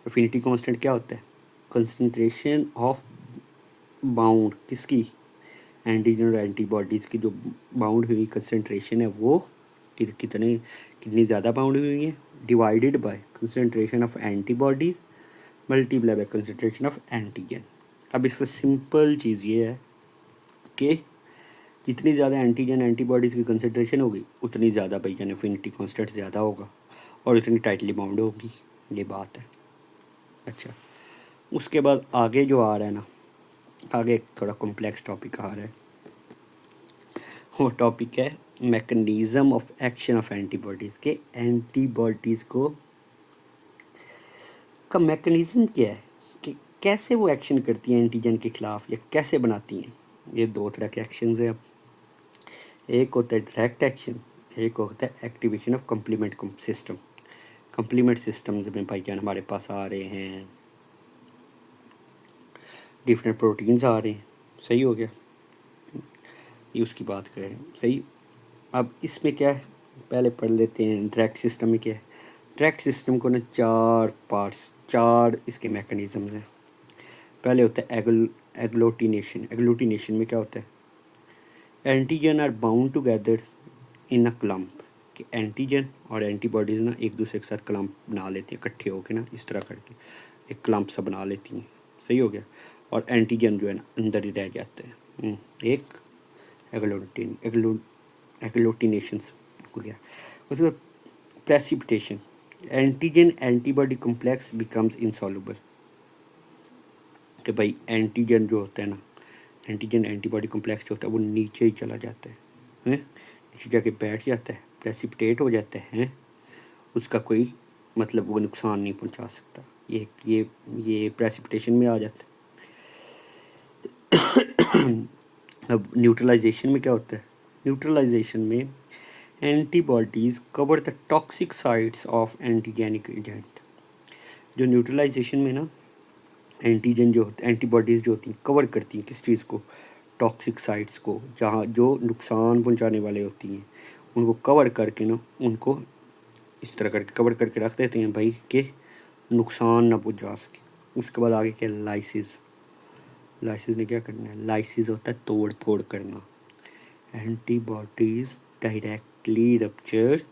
एफिनिटी कांस्टेंट क्या होता है? कंसंट्रेशन ऑफ बाउंड किसकी? एंटीजन और एंटीबॉडीज़ की जो बाउंड हुई कंसंट्रेशन है वो कितनी ज़्यादा बाउंड हुई है, divided by concentration of antibodies multiply by concentration of antigen. अब इसका सिंपल चीज़ ये है कि जितनी ज़्यादा एंटीजन एंटीबॉडीज़ की कंसंट्रेशन होगी उतनी ज़्यादा भाईजान एफिनिटी कांस्टेंट ज़्यादा होगा और उतनी टाइटली बाउंड होगी। ये बात है। अच्छा, उसके बाद आगे जो आ रहा है ना, आगे एक थोड़ा कॉम्प्लेक्स टॉपिक आ रहा है। वो टॉपिक है mechanism of action of antibodies के। एंटीबॉडीज़ को का मैकेनिज़्म क्या है कि कैसे वो एक्शन करती हैं एंटीजन के ख़िलाफ़, या कैसे बनाती हैं। ये 2 तरह के एक्शन हैं। अब एक होता है डायरेक्ट एक्शन, एक होता है activation of complement system. Complement systems में भाईजान हमारे पास आ रहे हैं डिफरेंट प्रोटीन्स आ रहे हैं। सही हो गया, ये उसकी बात करें। सही। अब इसमें क्या है, पहले पढ़ लेते हैं डायरेक्ट सिस्टम में क्या है। डायरेक्ट सिस्टम को ना 4 पार्ट्स, 4 इसके मैकेनिज़म्स हैं। पहले होता है एग्लूटिनेशन। एग्लूटिनेशन में क्या होता है? Antigen are bound together in a clump, कि एंटीजन और एंटीबॉडीज़ ना एक दूसरे के साथ क्लम्प बना लेती हैं, इकट्ठे होकर ना इस तरह करके एक क्लम्प सा बना लेती हैं। सही हो गया। और एंटीजन जो है ना अंदर ही रह जाते हैं। एक एग्लूटिनेशन हो गया। उसके बाद precipitation, antigen antibody complex becomes insoluble, कि भाई एंटीजन जो होता है ना, एंटीजन एंटीबॉडी कॉम्प्लेक्स जो होता है वो नीचे ही चला जाता है, नीचे जाके बैठ जाता है, प्रेसिपिटेट हो जाता है। उसका कोई मतलब वो नुकसान नहीं पहुंचा सकता। ये प्रेसिपिटेशन में आ जाता है। अब न्यूट्रलाइजेशन में क्या होता है? न्यूट्रलाइजेशन में antibodies cover the toxic sites of antigenic agent. जो न्यूट्रलाइजेशन में ना एंटीजन जो होते एंटीबॉडीज़ जो होती हैं कवर करती हैं किस चीज़ को? टॉक्सिक साइट्स को, जहाँ जो नुकसान पहुंचाने वाले होती हैं उनको कवर करके ना उनको इस तरह करके कवर करके रख देते हैं भाई कि नुकसान ना पहुंचा सके। उसके बाद आगे क्या? लाइसिस। लाइसिस ने क्या करना है? लाइसिस होता है तोड़ फोड़ करना। Antibodies directly rupture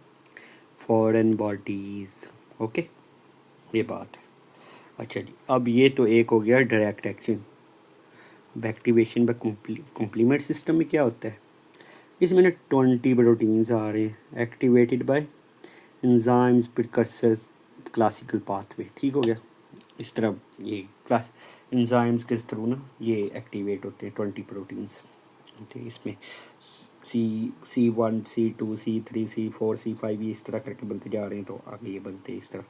foreign bodies. Okay, ये बात है। अच्छा जी, अब ये तो एक हो गया direct action. Activation by complement system में क्या होता है, इसमें ना 20 प्रोटीन्स आ रहे हैं activated by enzymes precursors classical pathway. ठीक हो गया। इस तरह ये क्लास एंजाइम्स के थ्रू ना ये एक्टिवेट होते हैं 20 प्रोटीन्स। ठीक, इसमें C1 C2 C3 C4 C5 इस तरह करके बनते जा रहे हैं, तो आगे ये बनते हैं इस तरह।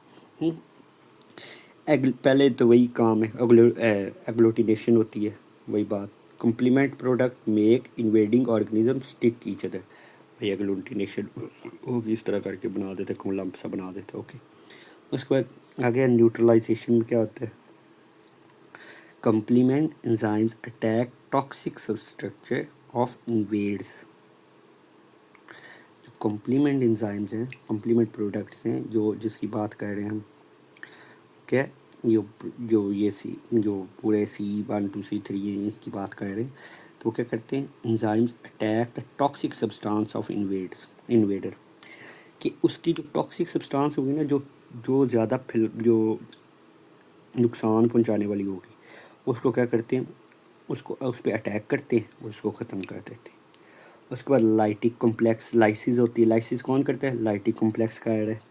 पहले तो वही काम है, एग्लूटिनेशन होती है, वही बात। Complement product make invading organism stick each other. भाई एग्लूटिनेशन होगी, इस तरह करके बना देते, लंप सा बना देते। ओके, उसके बाद आगे न्यूट्रलाइजेशन में क्या होता है, complement enzymes attack toxic substructure of invades. जो कम्प्लीमेंट एंजाइम्स हैं, कम्प्लीमेंट प्रोडक्ट्स हैं, जो जिसकी बात कर रहे हैं हम, क्या जो ये जो पूरे C1 to C3 की बात कर रहे हैं, तो क्या करते हैं, enzymes attack the toxic substance of invader, कि उसकी जो टॉक्सिक सब्सटेंस होगी ना, जो ज़्यादा जो नुकसान पहुंचाने वाली होगी, उसको क्या करते हैं, उसको उस पर अटैक करते हैं और उसको ख़त्म कर देते हैं। उसके बाद लाइटिक कॉम्प्लेक्स लाइसिस होती है। लाइसिस कौन करता है, लाइटिक कॉम्प्लेक्स का है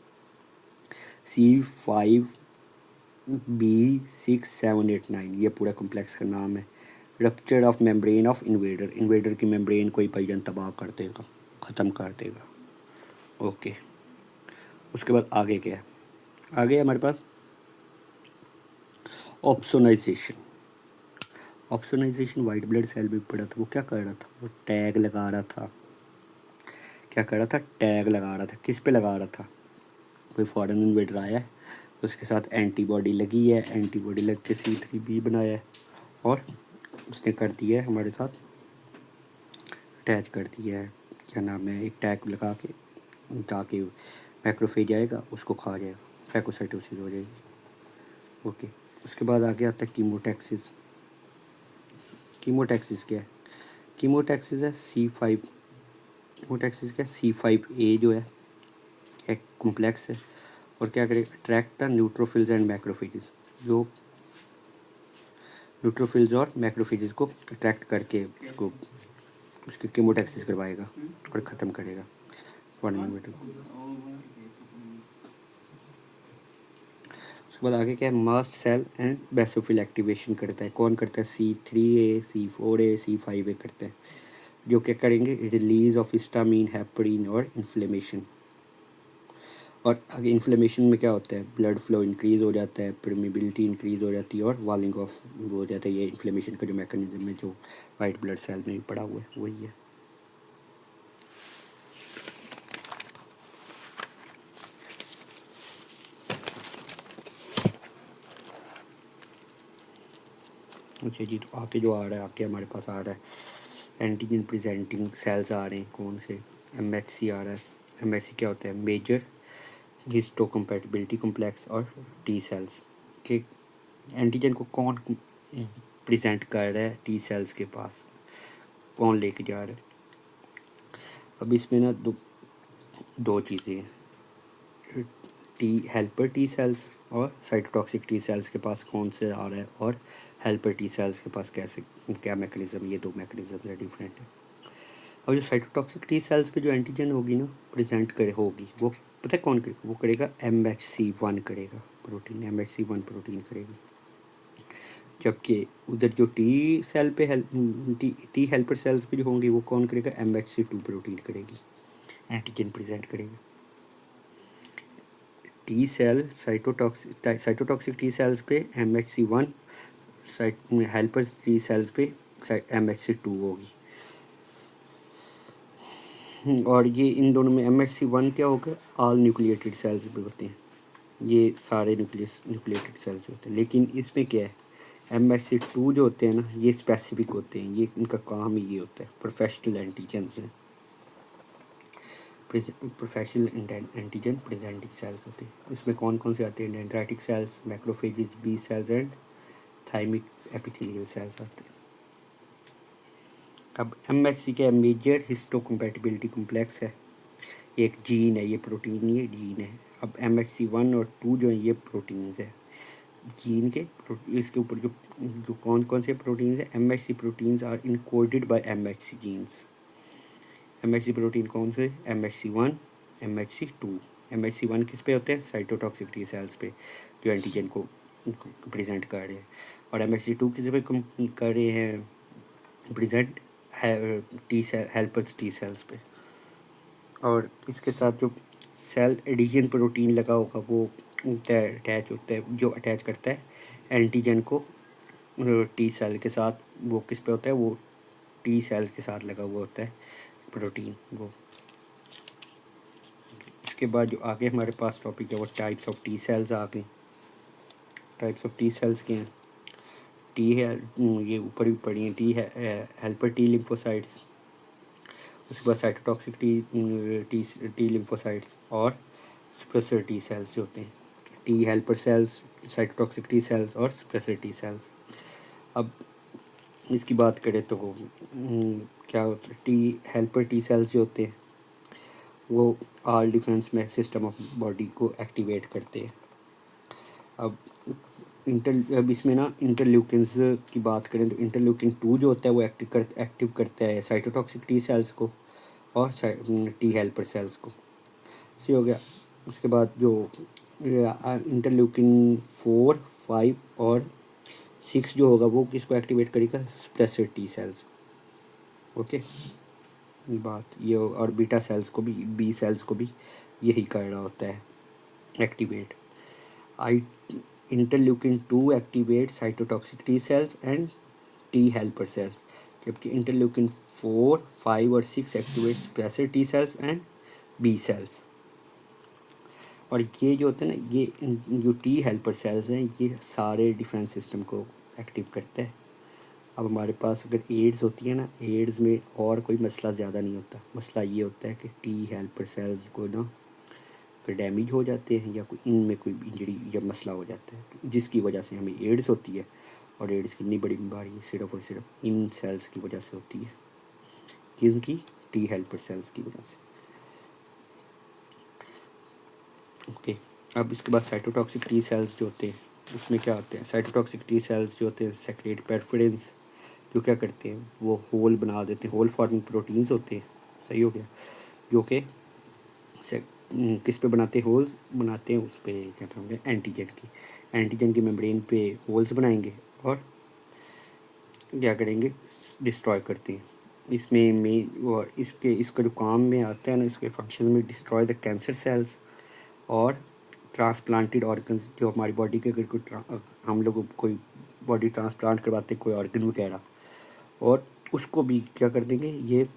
C5B6 7 8 9, ये पूरा कॉम्प्लेक्स का नाम है। Rupture of membrane of invader की मेम्ब्रेन को ही भाईजान तबाह कर देगा, ख़त्म कर देगा। ओके, उसके बाद आगे क्या है, आगे हमारे पास opsonisation. Opsonisation white blood cell भी पड़ा था, वो क्या कर रहा था, वो टैग लगा रहा था। क्या कर रहा था, टैग लगा रहा था। किस पे लगा रहा था, कोई फॉरेन इन्वेडर आया है, उसके साथ एंटीबॉडी लगी है, एंटीबॉडी लग के C3B बनाया है, और उसने कर दिया है हमारे साथ अटैच कर दिया है, क्या नाम है, एक टैग लगा के, ताकि मैक्रोफेज आएगा, उसको खा जाएगा, फैगोसाइटोसिस हो जाएगी। ओके, उसके बाद आगे आता है कीमोटैक्सिस। कीमोटैक्सिस क्या है, कीमोटैक्सिस है C5, कीमोटैक्सिस क्या है, C5A जो है एक कॉम्प्लेक्स है, और क्या करेगा, attract the neutrophils and macrophages, जो न्यूट्रोफिल्स और मैक्रोफेजेस को अट्रैक्ट करके उसको उसकी कीमोटैक्सिस करवाएगा और ख़त्म करेगा 1 मिनट। उसके बाद आगे क्या है, mast cell and basophil activation करता है। कौन करता है, C3A C4A C5A करता है, जो क्या करेंगे, रिलीज ऑफ हिस्टामीन, हेपरिन और इन्फ्लेमेशन। और आगे इन्फ्लेमेशन में क्या होता है, ब्लड फ्लो इंक्रीज़ हो जाता है, परमिबिलिटी इंक्रीज़ हो जाती है, और वॉलिंग ऑफ हो जाता है। ये इन्फ्लेमेशन का जो मैकेनिज्म है, जो वाइट ब्लड सेल में पड़ा हुआ है, वही है। अच्छा जी, तो आके जो आ रहा है, आके हमारे पास आ रहा है एंटीजन प्रेजेंटिंग सेल्स आ रहे हैं। कौन से, MHC आ रहा है। MHC क्या होता है, मेजर हिस्टोकम्पैटिबिलिटी कॉम्प्लेक्स और टी सेल्स के एंटीजन को कौन प्रेजेंट कर रहा है टी सेल्स के पास, कौन लेके जा रहा है। अब इसमें ना दो चीज़ें हैं, टी हेल्पर टी सेल्स और साइटोटॉक्सिक टी सेल्स के पास कौन से आ रहा है, और हेल्पर टी सेल्स के पास कैसे, क्या मैकेनिज्म, ये दो मैकेनिज्म है डिफरेंट है। और जो साइटोटॉक्सिक टी सेल्स पे जो एंटीजन होगी ना प्रेजेंट करे होगी, वो पता है कौन करेगा, वो करेगा MHC1 करेगा, प्रोटीन MHC1 प्रोटीन करेगा। जबकि उधर जो टी सेल पे टी हेल्पर सेल्स पे जो होंगी, वो कौन करेगा, MHC2 प्रोटीन करेगी, एंटीजन प्रेजेंट करेगा। T cell cytotoxic T cells पे MHC1, हेल्पर टी सेल्स पे MHC2 होगी। और ये इन दोनों में MHC1 क्या होगा, ऑल न्यूक्लिएटेड सेल्स भी होते हैं, ये सारे न्यूक्लिएटेड सेल्स होते हैं। लेकिन इसमें क्या है, MHC2 जो होते हैं ना, ये स्पेसिफिक होते हैं, ये इनका काम ही ये होता है, प्रोफेशनल एंटीजन हैं, प्रोफेशनल एंटीजन प्रेजेंटिंग सेल्स होते हैं। इसमें कौन कौन से आते हैं, dendritic cells, macrophages, B cells and thymic epithelial cells आते हैं। अब MHC के मेजर हिस्टोकम्पैटिबिलिटी कॉम्प्लेक्स है, एक जीन है, ये प्रोटीन, ये जीन है। अब MHC1 और 2 जो है, ये प्रोटीन्स है। जीन के इसके ऊपर जो जो कौन कौन से प्रोटीन्स हैं, MHC proteins are encoded by MHC genes. MHC protein कौन से, MHC1, MHC2। MHC1 किस पे होते हैं, साइटोटॉक्सिसिटी सेल्स पे जो एंटीजन को प्रेजेंट कर रहे हैं, और MHC2 किस पे कर रहे हैं present, T cell helpers T cells पे। और इसके साथ जो सेल एडिशन प्रोटीन लगा होगा वो अटैच होता है, जो अटैच करता है एंटीजन को टी सेल के साथ, वो किस पे होता है, वो टी सेल्स के साथ लगा हुआ होता है प्रोटीन वो। इसके बाद जो आगे हमारे पास टॉपिक है वो टाइप्स ऑफ टी सेल्स आ गए। टाइप्स ऑफ टी सेल्स के हैं, टी है, ये ऊपर भी पढ़ी है, टी है हेल्पर टी लिम्फोसाइट्स, उसके बाद साइटोटॉक्सिक टी लिम्फोसाइट्स और सुप्रेसर टी सेल्स जो होते हैं, T helper sales, cytotoxic T sales और सुप्रेसर टी सेल्स। अब इसकी बात करें तो क्या होता है, टी हेल्पर टी सेल्स जो होते हैं वो ऑल डिफेंस में सिस्टम ऑफ बॉडी को एक्टिवेट करते हैं। अब इसमें ना इंटरल्यूकिन्स की बात करें तो इंटरल्यूकिन 2 जो होता है वो एक्टिव करता है साइटोटॉक्सिक टी सेल्स को और टी हेल्पर सेल्स को। सही हो गया। उसके बाद जो इंटरल्यूकिन 4, 5 और 6 जो होगा वो किसको एक्टिवेट करेगा, स्प्रेसर टी सेल्स। ओके, बात ये और बीटा सेल्स को भी, बी सेल्स को भी यही कर रहा होता है activate. I interleukin 2 activate cytotoxic T cells and T helper cells, जबकि इंटरल्यूकिन 4, 5 और 6 activate suppressor T cells and B cells. और ये जो होते हैं ना, ये जो टी हेल्पर सेल्स हैं ये सारे डिफेंस सिस्टम को एक्टिव करते हैं। अब हमारे पास अगर एड्स होती है ना, एड्स में और कोई मसला ज़्यादा नहीं होता, मसला ये होता है कि टी हेल्पर सेल्स को ना फिर डैमेज हो जाते हैं या कोई इनमें कोई इंजरी या मसला हो जाता है, तो जिसकी वजह से हमें एड्स होती है। और एड्स कितनी बड़ी बीमारी है, सिर्फ और सिर्फ इन सेल्स की वजह से होती है, क्योंकि टी हेल्पर सेल्स की वजह से। ओके, अब इसके बाद साइटोटॉक्सिक टी सेल्स जो होते हैं उसमें क्या होते हैं, साइटोटॉक्सिक टी सेल्स जो होते हैं सेक्रेट पेरिफेरेंस, जो क्या करते हैं वो होल बना देते हैं, होल फॉर्मिंग प्रोटीन्स होते हैं। सही हो गया, जो कि किस पे बनाते हैं, होल्स बनाते हैं उस पर क्या नाम है, एंटीजन की मेम्ब्रेन पे होल्स बनाएंगे और क्या करेंगे, डिस्ट्रॉय करते हैं। इसमें मेन और इसका जो काम में आता है ना, इसके फंक्शन में डिस्ट्रॉय द कैंसर सेल्स और ट्रांसप्लांटेड ऑर्गन्स, जो हमारी बॉडी के अगर कोई हम लोग कोई बॉडी ट्रांसप्लांट करवाते हैं कोई ऑर्गन वगैरह, और उसको भी क्या कर देंगे, ये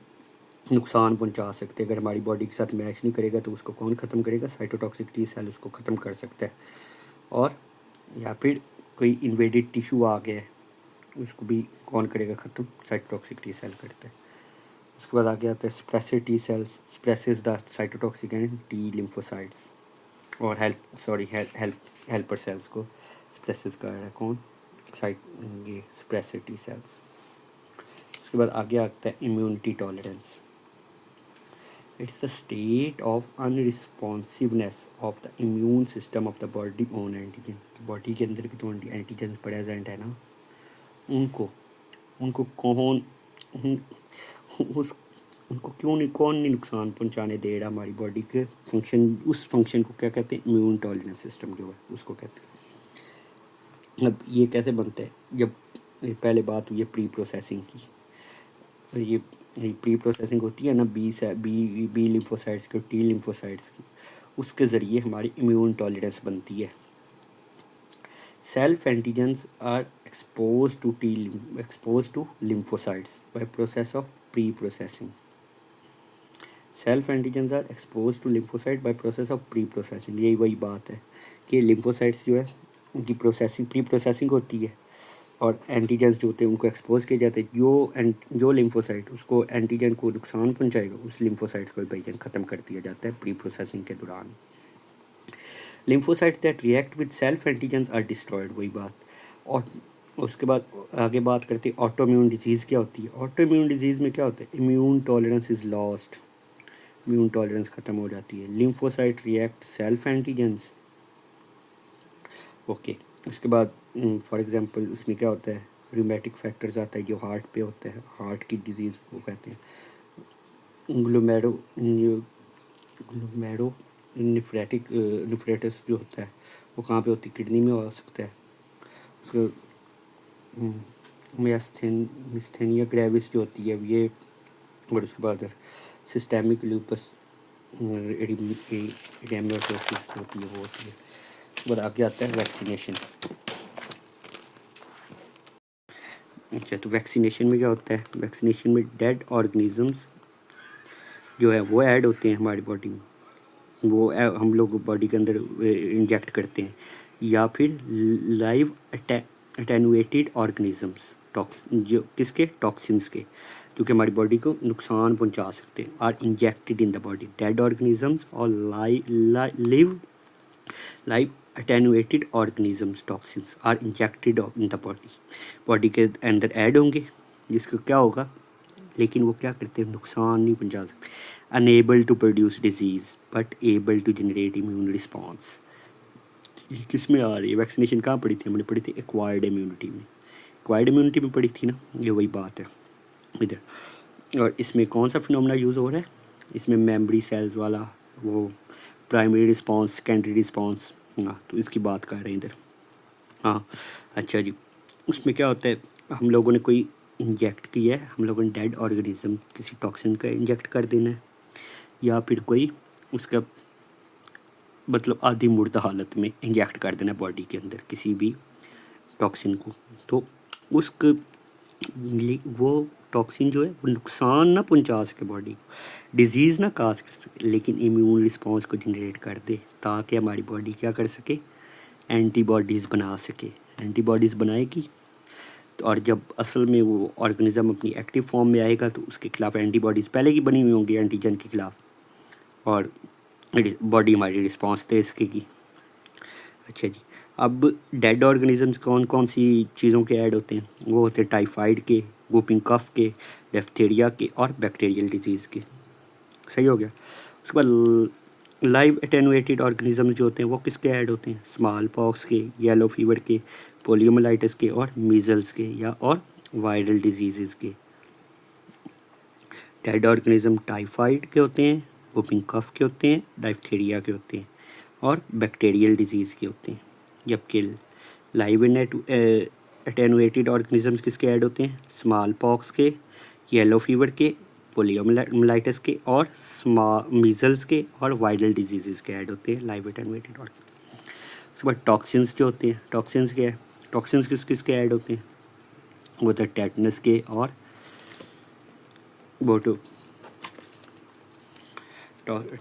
नुकसान पहुंचा सकते हैं। अगर हमारी बॉडी के साथ मैच नहीं करेगा तो उसको कौन ख़त्म करेगा, साइटोटॉक्सिक टी सेल उसको ख़त्म कर सकता है। और या फिर कोई इन्वेडेड टिश्यू आ गया है उसको भी कौन करेगा ख़त्म, साइटोटॉक्सिक टी सेल करता है। उसके बाद आगे आता है suppressor T cells, suppresses the cytotoxic and T lymphocytes और हेल्पर सेल्स को स्प्रेसेस कर रहा है कौन, ये स्प्रेसर टी सेल्स। उसके बाद आगे आता है immunity tolerance. It's the state of unresponsiveness of the immune system of the body on antigen. Body के अंदर भी तो एंटीजन प्रेजेंट है ना, उनको उनको कौन उस उनको क्यों नहीं, कौन नहीं नुकसान पहुंचाने दे रहा हमारी बॉडी के फंक्शन, उस फंक्शन को क्या कहते हैं, इम्यून टॉलरेंस सिस्टम जो है उसको कहते हैं। अब ये कैसे बनता है, जब ये पहले बात हुई है प्री प्रोसेसिंग की, ये प्री प्रोसेसिंग होती है ना बी लिम्फोसाइट्स की, टी लिम्फोसाइट्स की, उसके ज़रिए हमारी इम्यून टॉलरेंस बनती है। Self antigens are exposed to lymphocytes by process of pre-processing. Self antigens are expose to lymphocyte by process of pre processing. यही वही बात है कि लिम्फोसाइट्स जो है उनकी प्रोसेसिंग, प्री प्रोसेसिंग होती है और एंटीजेंस जो होते हैं उनको एक्सपोज किए जाते हैं। जो लिम्फोसाइट उसको एंटीजन को नुकसान पहुंचाएगा उस लिम्फोसाइट्स को भाई ख़त्म कर दिया जाता है प्री प्रोसेसिंग के दौरान। Lymphocytes that react with self antigens are destroyed, वही बात। और उसके बाद आगे बात करते हैं ऑटो इम्यून डिजीज़ क्या होती है। ऑटो इम्यून डिजीज़ में क्या होता है, immune tolerance is lost, immune tolerance ख़त्म हो जाती है। Lymphocyte react self antigens, okay, उसके बाद फॉर एग्ज़ाम्पल उसमें क्या होता है, रूमेटिक फैक्टर्स आता है जो हार्ट पे होता है, हार्ट की डिजीज़ को कहते हैं। ग्लोमेरो ग्लोमेरो नेफ्राइटिस जो होता है वो कहाँ पे होती है, किडनी में हो सकता है। उसको मिस्थेनिया ग्रेविस जो होती है ये, और उसके बाद सिस्टेमिक लूपस एडेमाटोसिस होती है वो होती है। उसके बाद आगे आता है वैक्सीनेशन। अच्छा, तो वैक्सीनेशन में क्या होता है, वैक्सीनेशन में डेड ऑर्गेनिजम्स जो है वो ऐड होते हैं हमारी बॉडी में, वो हम लोग बॉडी के अंदर इंजेक्ट करते हैं, या फिर लाइव अटेनुएटेड ऑर्गेनिजम्स जो किसके, टॉक्सिन्स के, जो कि हमारी बॉडी को नुकसान पहुंचा सकते हैं, are injected in the body. Dead organisms और live attenuated organisms toxins are injected in the body, body के अंदर ऐड होंगे, जिसको क्या होगा, लेकिन वो क्या करते हैं, नुकसान नहीं पहुंचा सकते। Unable to produce disease but able to generate immune response. ये किस में आ रही है, वैक्सीनेशन कहाँ पढ़ी थी हमने, पढ़ी थी एक्वायर्ड इम्यूनिटी में, एक्वायर्ड इम्यूनिटी में पढ़ी थी ना, ये वही बात है इधर। और इसमें कौन सा फिनोमेना यूज़ हो रहा है, इसमें मेमोरी सेल्स वाला, वो प्राइमरी रिस्पांस, सेकेंडरी रिस्पांस, हाँ तो इसकी बात कर रहे हैं इधर। हाँ अच्छा जी, उसमें क्या होता है, हम लोगों ने कोई इंजेक्ट किया है, हम लोगों ने डेड ऑर्गेनिज्म किसी टॉक्सिन का इंजेक्ट कर देना है, या फिर कोई उसका मतलब आधी मुर्दा हालत में इंजेक्ट कर देना बॉडी के अंदर किसी भी टॉक्सिन को, तो उसके वो टॉक्सिन जो है वो नुकसान ना पहुंचा सके बॉडी को, डिजीज़ ना काज कर सके, लेकिन इम्यून रिस्पॉन्स को जनरेट कर दे, ताकि हमारी बॉडी क्या कर सके, एंटीबॉडीज़ बना सके। एंटीबॉडीज़ बनाएगी तो, और जब असल में वो ऑर्गेनिज्म अपनी एक्टिव फॉर्म में आएगा तो उसके खिलाफ एंटीबॉडीज़ पहले की बनी हुई होंगी एंटीजन के खिलाफ, और बॉडी हमारी रिस्पॉन्स दे सकेगी। अच्छा जी, अब डेड ऑर्गेनिजम्स कौन कौन सी चीज़ों के ऐड होते हैं, वो होते हैं टाइफाइड के, वूपिंग कफ के, डिप्थीरिया के और बैक्टीरियल डिजीज़ के। सही हो गया। उसके बाद लाइव एटेनुएटेड ऑर्गेनिज्म जो होते हैं वो किसके ऐड होते हैं, स्मॉल पॉक्स के, येलो फीवर के, पोलियोमाइलाइटिस के और मीजल्स के, या और वायरल डिजीज़ के। डेड ऑर्गेनिज्म टाइफाइड के होते हैं, वूपिंग कफ के होते हैं, डिप्थीरिया के होते हैं और बैक्टीरियल डिजीज़ के होते हैं। जबकि लाइव एटेनुएटेड ऑर्गेनिजम्स किसके ऐड होते हैं, स्मॉल पॉक्स के, येलो फीवर के, पोलियोमाइलाइटिस के और मीजल्स के और वायरल डिजीज़ के ऐड होते हैं लाइव एटेनुएटेड ऑर्गेनिज्म। उसके बाद टॉक्सिन्स जो होते हैं, टॉक्सिन्स क्या है, टॉक्सिन्स किस किस के ऐड होते हैं, वो होता है टेटनस के और बोटो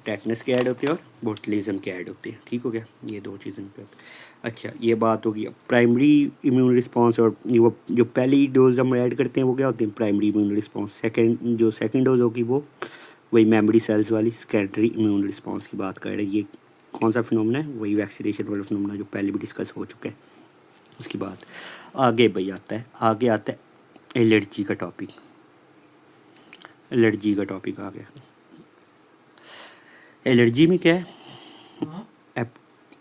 टेटनस के ऐड होते हैं और बोटलिज्म के ऐड होते हैं। ठीक हो गया, ये दो चीज़ें पे होते हैं। अच्छा, ये बात होगी प्राइमरी इम्यून रिस्पांस, और वो जो पहली डोज हम ऐड करते हैं वो क्या होती है, primary immune response. Second dose होगी वो वही मेमोरी सेल्स वाली सेकेंडरी इम्यून रिस्पांस की बात कर रहे हैं। ये कौन सा फिनोमेना है, वही वैक्सीनेशन वाला फिनोमेना जो पहले भी डिस्कस हो चुका है। उसकी बात आगे भाई आता है, आगे आता है एलर्जी का टॉपिक। एलर्जी का टॉपिक आ गया। एलर्जी में क्या है,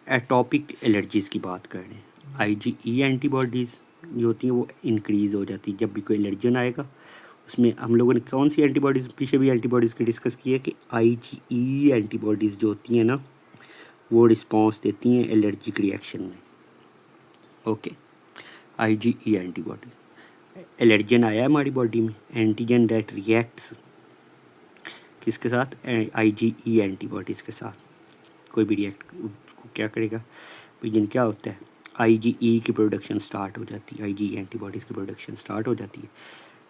एटॉपिक एलर्जीज़ की बात कर रहे हैं। आईजीई एंटीबॉडीज़ जो होती हैं वो इंक्रीज़ हो जाती है जब भी कोई एलर्जन आएगा। उसमें हम लोगों ने कौन सी एंटीबॉडीज़, पीछे भी एंटीबॉडीज़ की डिस्कस की है कि आईजीई एंटीबॉडीज़ जो होती हैं ना वो रिस्पॉन्स देती हैं एलर्जिक रिएक्शन में। ओके, आईजीई एंटीबॉडी, एलर्जन आया है हमारी बॉडी में, एंटीजन दैट रिएक्ट्स किसके साथ, आईजीई एंटीबॉडीज़ के साथ। कोई भी रिएक्ट को क्या करेगा, विजन क्या होता है, आईजीई की प्रोडक्शन स्टार्ट हो जाती है, आईजीई एंटीबॉडीज़ की प्रोडक्शन स्टार्ट हो जाती है।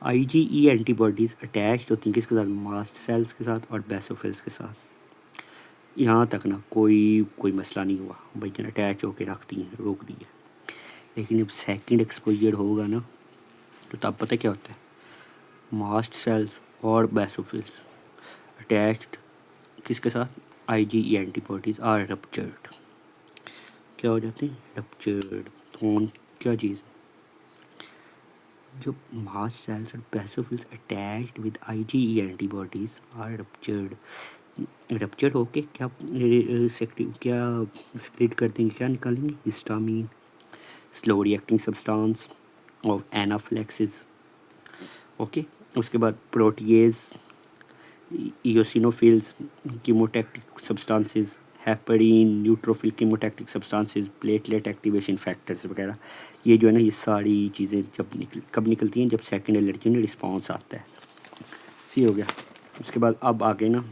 आईजीई एंटीबॉडीज़ अटैच्ड होती हैं किसके साथ, मास्ट सेल्स के साथ और बेसोफिल्स के साथ। यहाँ तक ना कोई मसला नहीं हुआ, भाई जन अटैच होकर रखती हैं, रोक दी है। लेकिन जब सेकंड एक्सपोजर होगा ना तो तब पता क्या होता है, मास्ट सेल्स और बेसोफिल्स अटैच्ड किसके साथ, आईजीई एंटीबॉडीज़ आर रप्चर्ड, क्या हो जाते हैं, रप्चर्ड। कौन, क्या चीज़, जो मास्ट सेल्स और basophils attached with IgE antibodies are ruptured, ruptured होके क्या क्या सेक्रेट कर देंगे, क्या निकालेंगे, histamine. Slow reacting substance of anaphylaxis. Okay, उसके बाद protease, eosinophils, chemotactic substances, heparin, neutrophil chemotactic substances, platelet activation factors वगैरह। ये जो है ना, ये सारी चीज़ें कब निकलती हैं, जब सेकंड एलर्जी में रिस्पॉन्स आता है। सी हो गया। उसके बाद अब आगे ना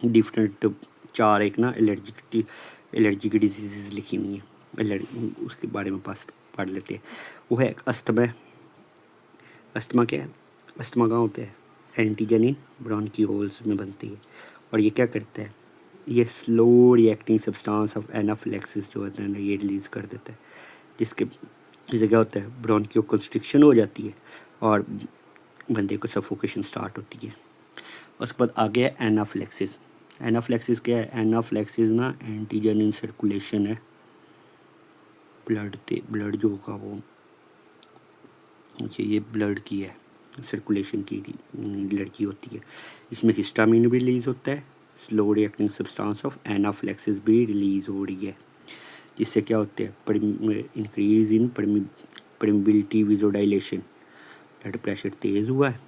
डिफरेंट चार एक ना एलर्जी की डिजीज़ लिखी हुई हैं, उसके बारे में पास पढ़ लेते हैं। वो है अस्थमा। अस्थमा क्या है? अस्थमा कहाँ होता है? एंटीजन इन ब्रोंकियोल्स में बनती है। और ये क्या करता है? ये slow reacting substance of anaphylaxis जो होता है ना, ये रिलीज़ कर देता है, जिससे क्या होता है, ब्रोंकियो कंस्ट्रिक्शन हो जाती है और बंदे को सफोकेशन स्टार्ट होती है। उसके बाद आगे है एनाफिलैक्सिस। एनाफिलैक्सिस क्या है? एनाफिलैक्सिस ना एंटीजन इन सर्कुलेशन है, ब्लड जो होगा वो, ये ब्लड की है, सर्कुलेशन की लड़की होती है। इसमें हिस्टामिन भी रिलीज़ होता है, slow reacting substance of anaphylaxis भी रिलीज़ हो रही है, जिससे क्या होता है, increase in permeability vasodilation. Blood pressure तेज़ हुआ है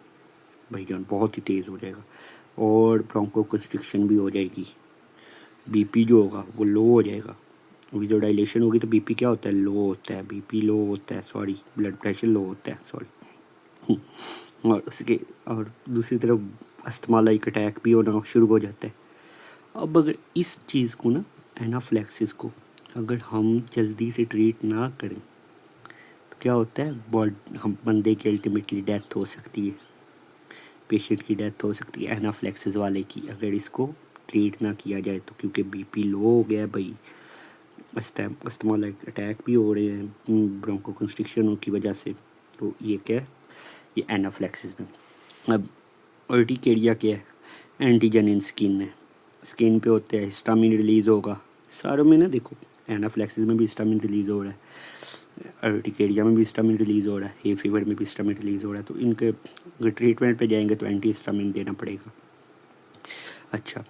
भाईजान, बहुत ही तेज़ हो जाएगा, और ब्रोंको कंस्ट्रिक्शन भी हो जाएगी। बीपी जो होगा वो लो हो जाएगा। विजोडाइलेशन होगी तो बीपी क्या होता है? लो होता है। बीपी लो होता है, सॉरी, ब्लड प्रेशर लो होता है, सॉरी। और दूसरी तरफ अस्थमा लाइक अटैक भी होना शुरू हो जाता है। अब अगर इस चीज़ को ना, एनाफिलैक्सिस को अगर हम जल्दी से ट्रीट ना करें तो क्या होता है, हम बंदे की अल्टीमेटली डेथ हो सकती है, पेशेंट की डेथ हो सकती है एनाफिलैक्सिस वाले की, अगर इसको ट्रीट ना किया जाए तो। क्योंकि बीपी लो हो गया है भाई, अस्थमा लाइक अटैक भी हो रहे हैं ब्रोंको कंस्ट्रिक्शन की वजह से। तो ये क्या है? ये एनाफिलैक्सिस में। अब अर्टिकेरिया क्या है? एंटीजन इन स्किन है, स्किन पे होते हैं, हिस्टामिन रिलीज़ होगा सारों में ना। देखो, एनाफिलैक्सिस में भी हिस्टामिन रिलीज़ हो रहा है, अर्टिकेरिया में भी हिस्टामिन रिलीज़ हो रहा है, हे फीवर में भी हिस्टामिन रिलीज़ हो रहा है। तो इनके अगर ट्रीटमेंट पे जाएंगे तो एंटी हिस्टामिन देना पड़ेगा। अच्छा,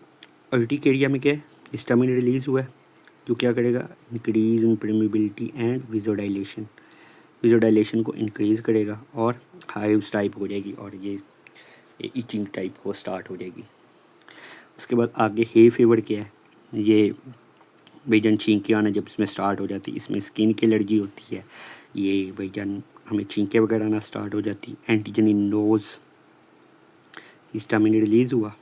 अर्टिकेरिया में क्या है? हिस्टामिन रिलीज़ हुआ है तो क्या करेगा? Increase in permeability and visualisation को इंक्रीज़ करेगा और हाइव्स टाइप हो जाएगी, और ये इचिंग टाइप हो स्टार्ट हो जाएगी। उसके बाद आगे हे फीवर क्या है? ये भाईजान छींके आना जब इसमें स्टार्ट हो जाती है, इसमें स्किन की एलर्जी होती है, ये भाईजान हमें छींके वगैरह आना स्टार्ट हो जाती है। Antigen in nose, histamine release हुआ,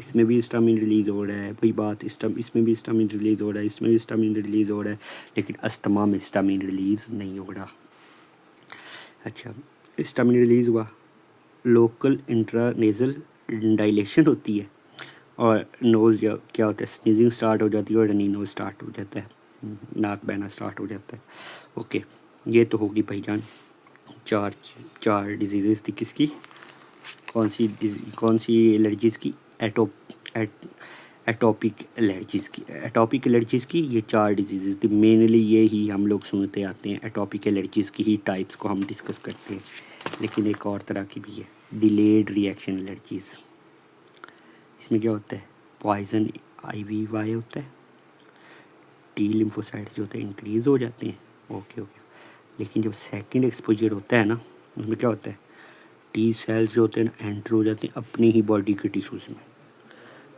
इसमें भी हिस्टामिन रिलीज़ हो रहा है, वही बात, इसमें भी हिस्टामिन रिलीज़ हो रहा है, इसमें भी हिस्टामिन रिलीज़ हो रहा है, लेकिन अस्थमा में हिस्टामिन रिलीज़ नहीं हो रहा। अच्छा, हिस्टामिन रिलीज़ हुआ, लोकल इंट्रानेज़ल डायलेशन होती है, और नोज़ क्या होता है, स्नीजिंग स्टार्ट हो जाती है, और रनी नोज़ स्टार्ट हो जाता है, नाक बहना स्टार्ट हो जाता है। ओके, ये तो होगी भाईजान चार डिजीज़ थी। किसकी? कौन सी एलर्जीज़ की? एटोपिक एलर्जीज़ की ये चार डिजीज़ थी मेनली। ये ही हम लोग सुनते आते हैं, एटोपिक एलर्जीज़ की ही टाइप्स को हम डिस्कस करते हैं, लेकिन एक और तरह की भी है, डिलेड रिएक्शन एलर्जीज़। इसमें क्या होता है? पॉइजन IVI होता है, टी लिम्फोसाइट्स जो होते हैं इंक्रीज़ हो जाते हैं। ओके, लेकिन जब सेकंड एक्सपोजर होता है ना, उसमें क्या होता है? टी सेल्स जो होते हैं ना एंटर हो जाते हैं अपनी ही बॉडी के टिश्यूज़ में।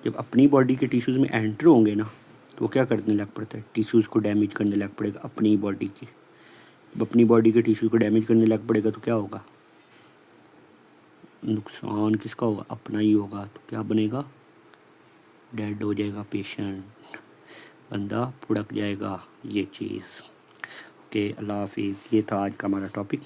जब अपनी बॉडी के टिश्यूज़ में एंटर होंगे ना, तो वो क्या करने लग पड़ता है? टिश्यूज़ को डैमेज करने लग पड़ेगा अपनी ही बॉडी के। जब अपनी बॉडी के टिश्यूज़ को डैमेज करने लग पड़ेगा तो क्या होगा? नुकसान किसका होगा? अपना ही होगा। तो क्या बनेगा? डेड हो जाएगा पेशेंट, बंदा पुड़क जाएगा, ये चीज़। ओके, अल्लाह हाफिज़। ये था आज का हमारा टॉपिक।